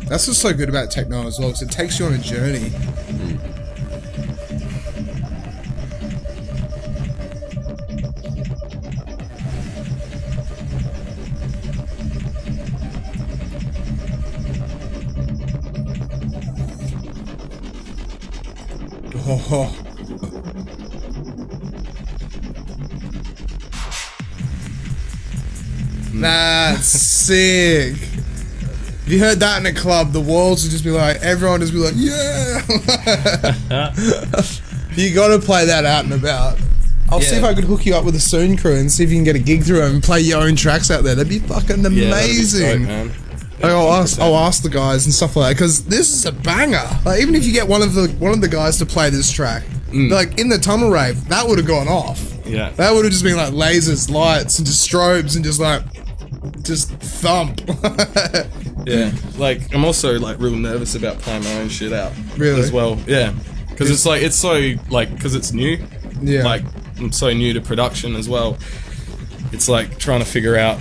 That's what's so good about techno as well, because it takes you on a journey. Oh. That's sick. If you heard that in a club, the walls would just be like, everyone would just be like, yeah. You gotta play that out and about. I'll see if I could hook you up with a Soon crew and see if you can get a gig through them and play your own tracks out there. That'd be fucking amazing. That'd be great, man. Like, I'll ask the guys and stuff like that, because this is a banger. Like, even if you get one of the guys to play this track, like in the Tunnel Rave, that would have gone off. Yeah. That would have just been like lasers, lights, and just strobes, and just thump. Yeah. Like, I'm also like real nervous about playing my own shit out. Really? As well. Yeah. Because it's so because it's new. Yeah. Like, I'm so new to production as well. It's like trying to figure out,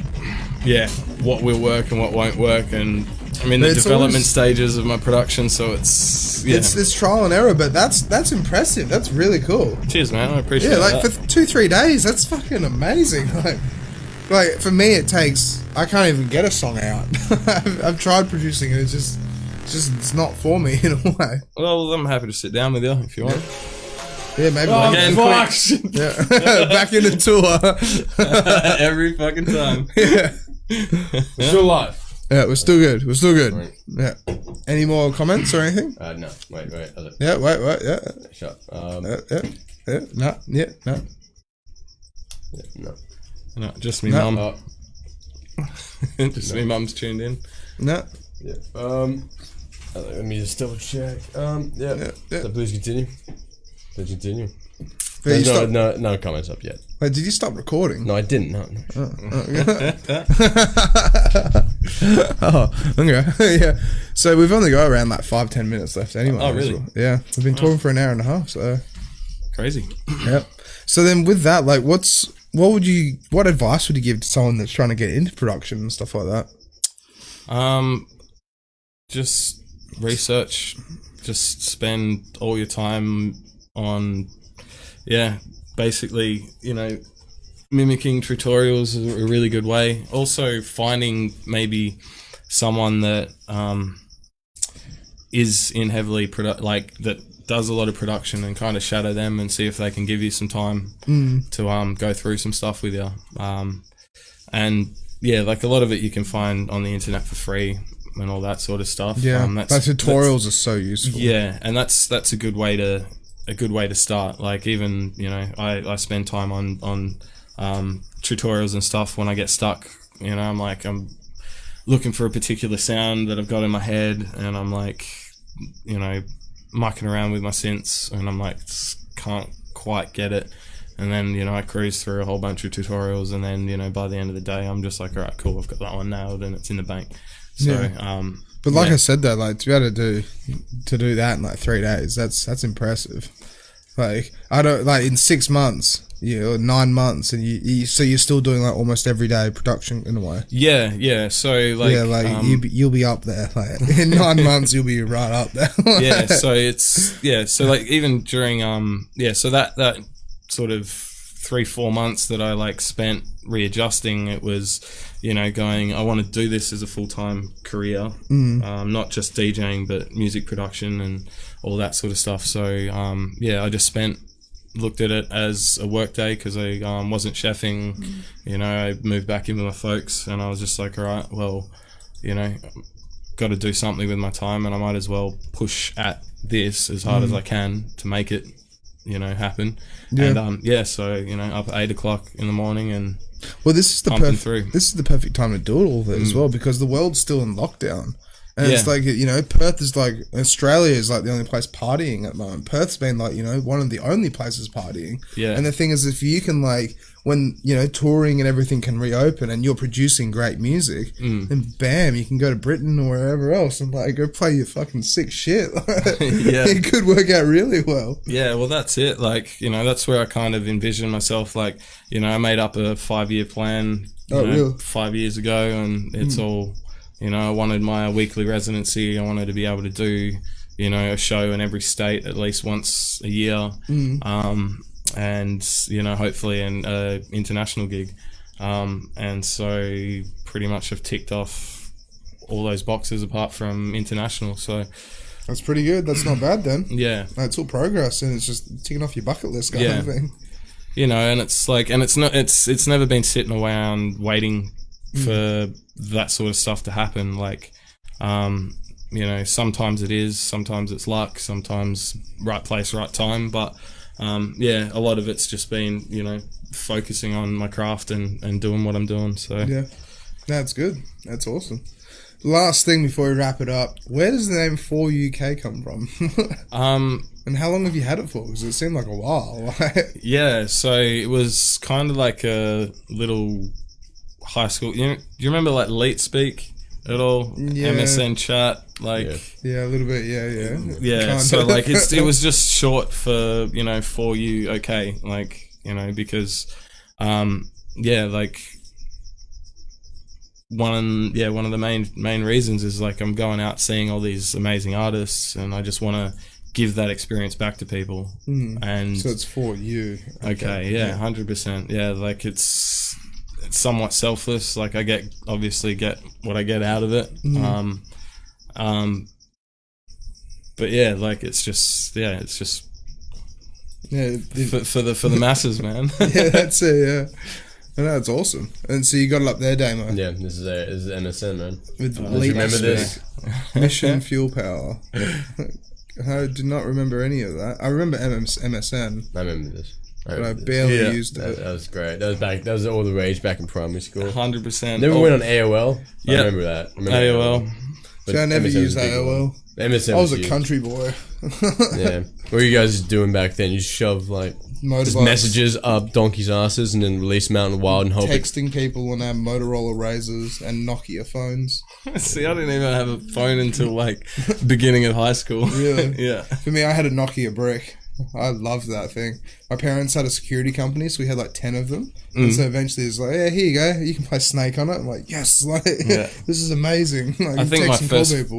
what will work and what won't work, and I'm in the development stages of my production, so it's trial and error, but that's impressive. That's really cool. Cheers, man. I appreciate it. Yeah, like for 2-3 days, that's fucking amazing. Like for me, it takes. I can't even get a song out. I've tried producing it. It's not for me in a way. Well, I'm happy to sit down with you if you want. Yeah, maybe. Again, back in the tour. Every fucking time. Yeah. We're still live. Yeah, we're still good. Right. Yeah. Any more comments or anything? No. Wait. Yeah, wait. Yeah. Shut. No. No. No, just me mum. Just me mum's tuned in. No. Yeah. Let me just double check. Yeah. So please continue. No comments up yet. Wait, did you stop recording? No, I didn't. No. Oh, okay. Yeah. So we've only got around like 5-10 minutes left anyway. Oh, really? Well. Yeah. We've been talking for an hour and a half, so. Crazy. Yep. So then with that, like, what advice would you give to someone that's trying to get into production and stuff like that? Just research. Just spend all your time on, basically, mimicking tutorials is a really good way. Also, finding maybe someone that is in heavily that does a lot of production, and kind of shadow them and see if they can give you some time to go through some stuff with you. And yeah, like a lot of it you can find on the internet for free and all that sort of stuff. Yeah, tutorials are so useful. Yeah, and that's a good way to start. Like, even I spend time on tutorials and stuff when I get stuck. I'm looking for a particular sound that I've got in my head, and I'm like, mucking around with my synths, and I'm like, can't quite get it. And then, I cruise through a whole bunch of tutorials, and then, by the end of the day, I'm just like, all right, cool, I've got that one nailed, and it's in the bank. So, but like I said though, like, to be able to do that in like 3 days, that's impressive. Like, I don't, like, in 6 months, or 9 months, and so you're still doing like almost everyday production in a way. Yeah. So like, you'll be up there. Like, in 9 months, you'll be right up there. So like, even during so that sort of 3-4 months that I like spent readjusting, it was going, I want to do this as a full-time career, not just DJing but music production and all that sort of stuff. So I just looked at it as a work day, because I wasn't chefing. I moved back in with my folks, and I was just like, all right, well, got to do something with my time, and I might as well push at this as hard as I can to make it happen. So up at 8 o'clock in the morning, and this is the perfect time to do it all as well, because the world's still in lockdown. And it's like, Perth is like, Australia is like the only place partying at the moment. Perth's been like, one of the only places partying. Yeah. And the thing is, if you can like, when, touring and everything can reopen and you're producing great music, then bam, you can go to Britain or wherever else and like go play your fucking sick shit. It could work out really well. Yeah, well, that's it. Like, that's where I kind of envision myself. Like, I made up a 5-year plan 5 years ago, and it's all... I wanted my weekly residency. I wanted to be able to do, a show in every state at least once a year. And, hopefully an international gig. And so pretty much have ticked off all those boxes apart from international. So that's pretty good. That's not bad then. Yeah. It's all progress, and it's just ticking off your bucket list kind of thing. And it's like, and it's never been sitting around waiting for that sort of stuff to happen. Like, sometimes it is, sometimes it's luck, sometimes right place, right time. But a lot of it's just been, focusing on my craft and doing what I'm doing. So yeah, that's good. That's awesome. Last thing before we wrap it up, where does the name 4UK come from? And how long have you had it for? Because it seemed like a while. Yeah, so it was kind of like a little high school. Do you remember like Leet Speak at all? Yeah. MSN chat, like a little bit. Yeah. Yeah. So like it was just short for 4UK, like because like one of the main reasons is like I'm going out seeing all these amazing artists, and I just want to give that experience back to people. And so it's for you. Okay. Yeah. 100%. Yeah. Like it's somewhat selfless. Like I obviously get what I get out of it. But yeah, like it's just for the masses, man. Yeah, that's it. Yeah, I know, it's awesome. And so you got it up there, Damo. Yeah, this is MSN, man. With do you remember this? Mission Fuel Power. I do not remember any of that. I remember MSN. I remember this. But I barely used it. That was great. That was all the rage back in primary school. 100%. Never went on AOL. I remember that. AOL. See, I never used AOL. MSN I was a country boy. Yeah. What were you guys doing back then? You shove like just messages up donkeys' asses and then release Mountain Wild and hope texting people on our Motorola Razors and Nokia phones. See, I didn't even have a phone until like beginning of high school. Really? Yeah. For me, I had a Nokia brick. I loved that thing. My parents had a security company, so we had like 10 of them. And so eventually it's like, yeah, here you go. You can play Snake on it. I'm like, yes, like, this is amazing. Like, I think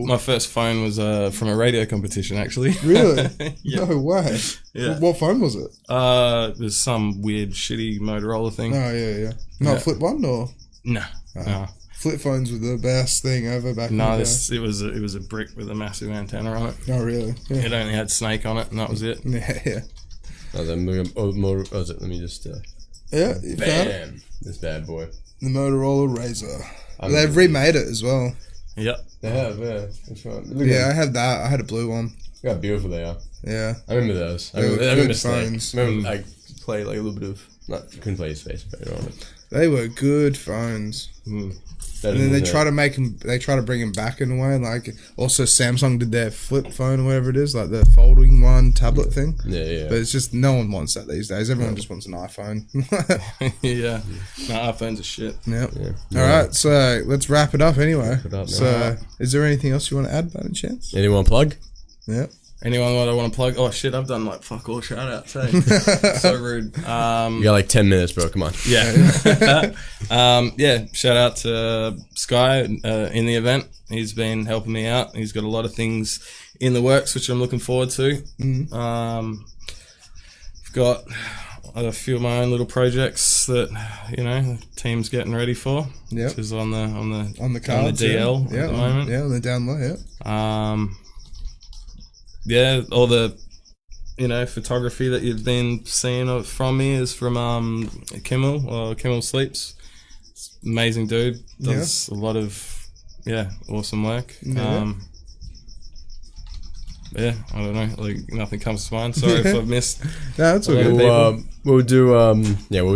my first phone was from a radio competition, actually. Really? No way. Yeah. What phone was it? It was some weird, shitty Motorola thing. Oh, yeah. Not a flip one, or? No. No. Flip phones were the best thing ever back in the day. It was a brick with a massive antenna on it. Oh, really? Yeah. It only had Snake on it, and that was it. Yeah. Oh, let me just. Yeah, bam! This bad boy. The Motorola Razr. They've remade it as well. Yep. They have, yeah. That's right. I had that. I had a blue one. Look how beautiful they are. Yeah. I remember those. I remember phones. I remember I played like a little bit of. Couldn't play Space Invader on it. They were good phones. And then they try to make them. They try to bring them back in a way. Like also Samsung did their flip phone or whatever it is, like the folding one tablet thing. Yeah. But it's just no one wants that these days. Everyone just wants an iPhone. Yeah. No, iPhones are shit. Yep. Yeah. All right. So let's wrap it up anyway. So is there anything else you want to add by any chance? Anyone plug? Yeah. Anyone that I want to plug? Oh shit, I've done like fuck all shout outs. Hey. So rude. You got like 10 minutes, bro. Come on. Yeah. Shout out to Sky in the event. He's been helping me out. He's got a lot of things in the works, which I'm looking forward to. I've got a few of my own little projects that the team's getting ready for. Yeah. Which is on the cards, on the DL at the moment. Yeah, on the down low. Yeah. All the photography that you've been seeing from me is from Kimmel Sleeps. Amazing dude. Does a lot of awesome work. I don't know, like nothing comes to mind. Sorry if I've missed. No, that's okay. We'll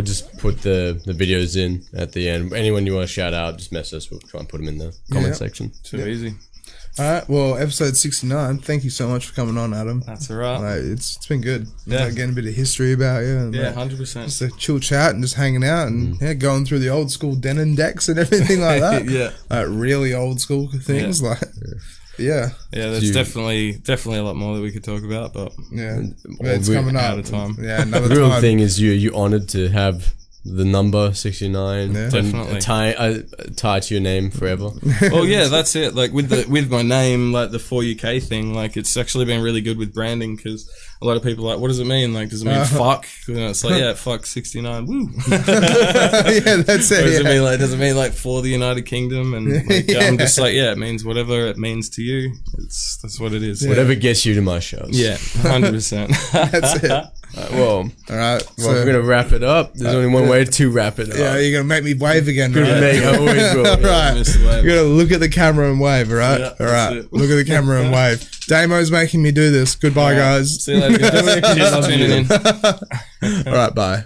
just put the videos in at the end. Anyone you want to shout out, just message us. We'll try and put them in the comment section. Too easy. All right, well, episode 69. Thank you so much for coming on, Adam. That's all right. It's been good. Getting a bit of history about you. And 100%. Just a chill chat and just hanging out and going through the old school Denon decks and everything like that. Really old school things there's definitely a lot more that we could talk about, but it's coming out of time. The real thing is you honoured to have the number 69 definitely tie to your name forever. Well, that's it. Like with my name, like the 4UK thing, like it's actually been really good with branding because a lot of people are like, what does it mean? Like, does it mean fuck? And it's like, fuck 69. Woo. That's it. Does it mean like for the United Kingdom? And I'm just like, it means whatever it means to you. That's what it is. Yeah. Whatever gets you to my shows. Yeah, 100%. That's it. All right. So we're gonna wrap it up. There's only one way to wrap it up. Yeah, you're gonna make me wave again. I always will. Right. You're gonna look at the camera and wave. All right. All right. Look at the camera and wave. Damo's making me do this. Goodbye, guys. See you later, guys. Cheers for tuning in. All right. Bye.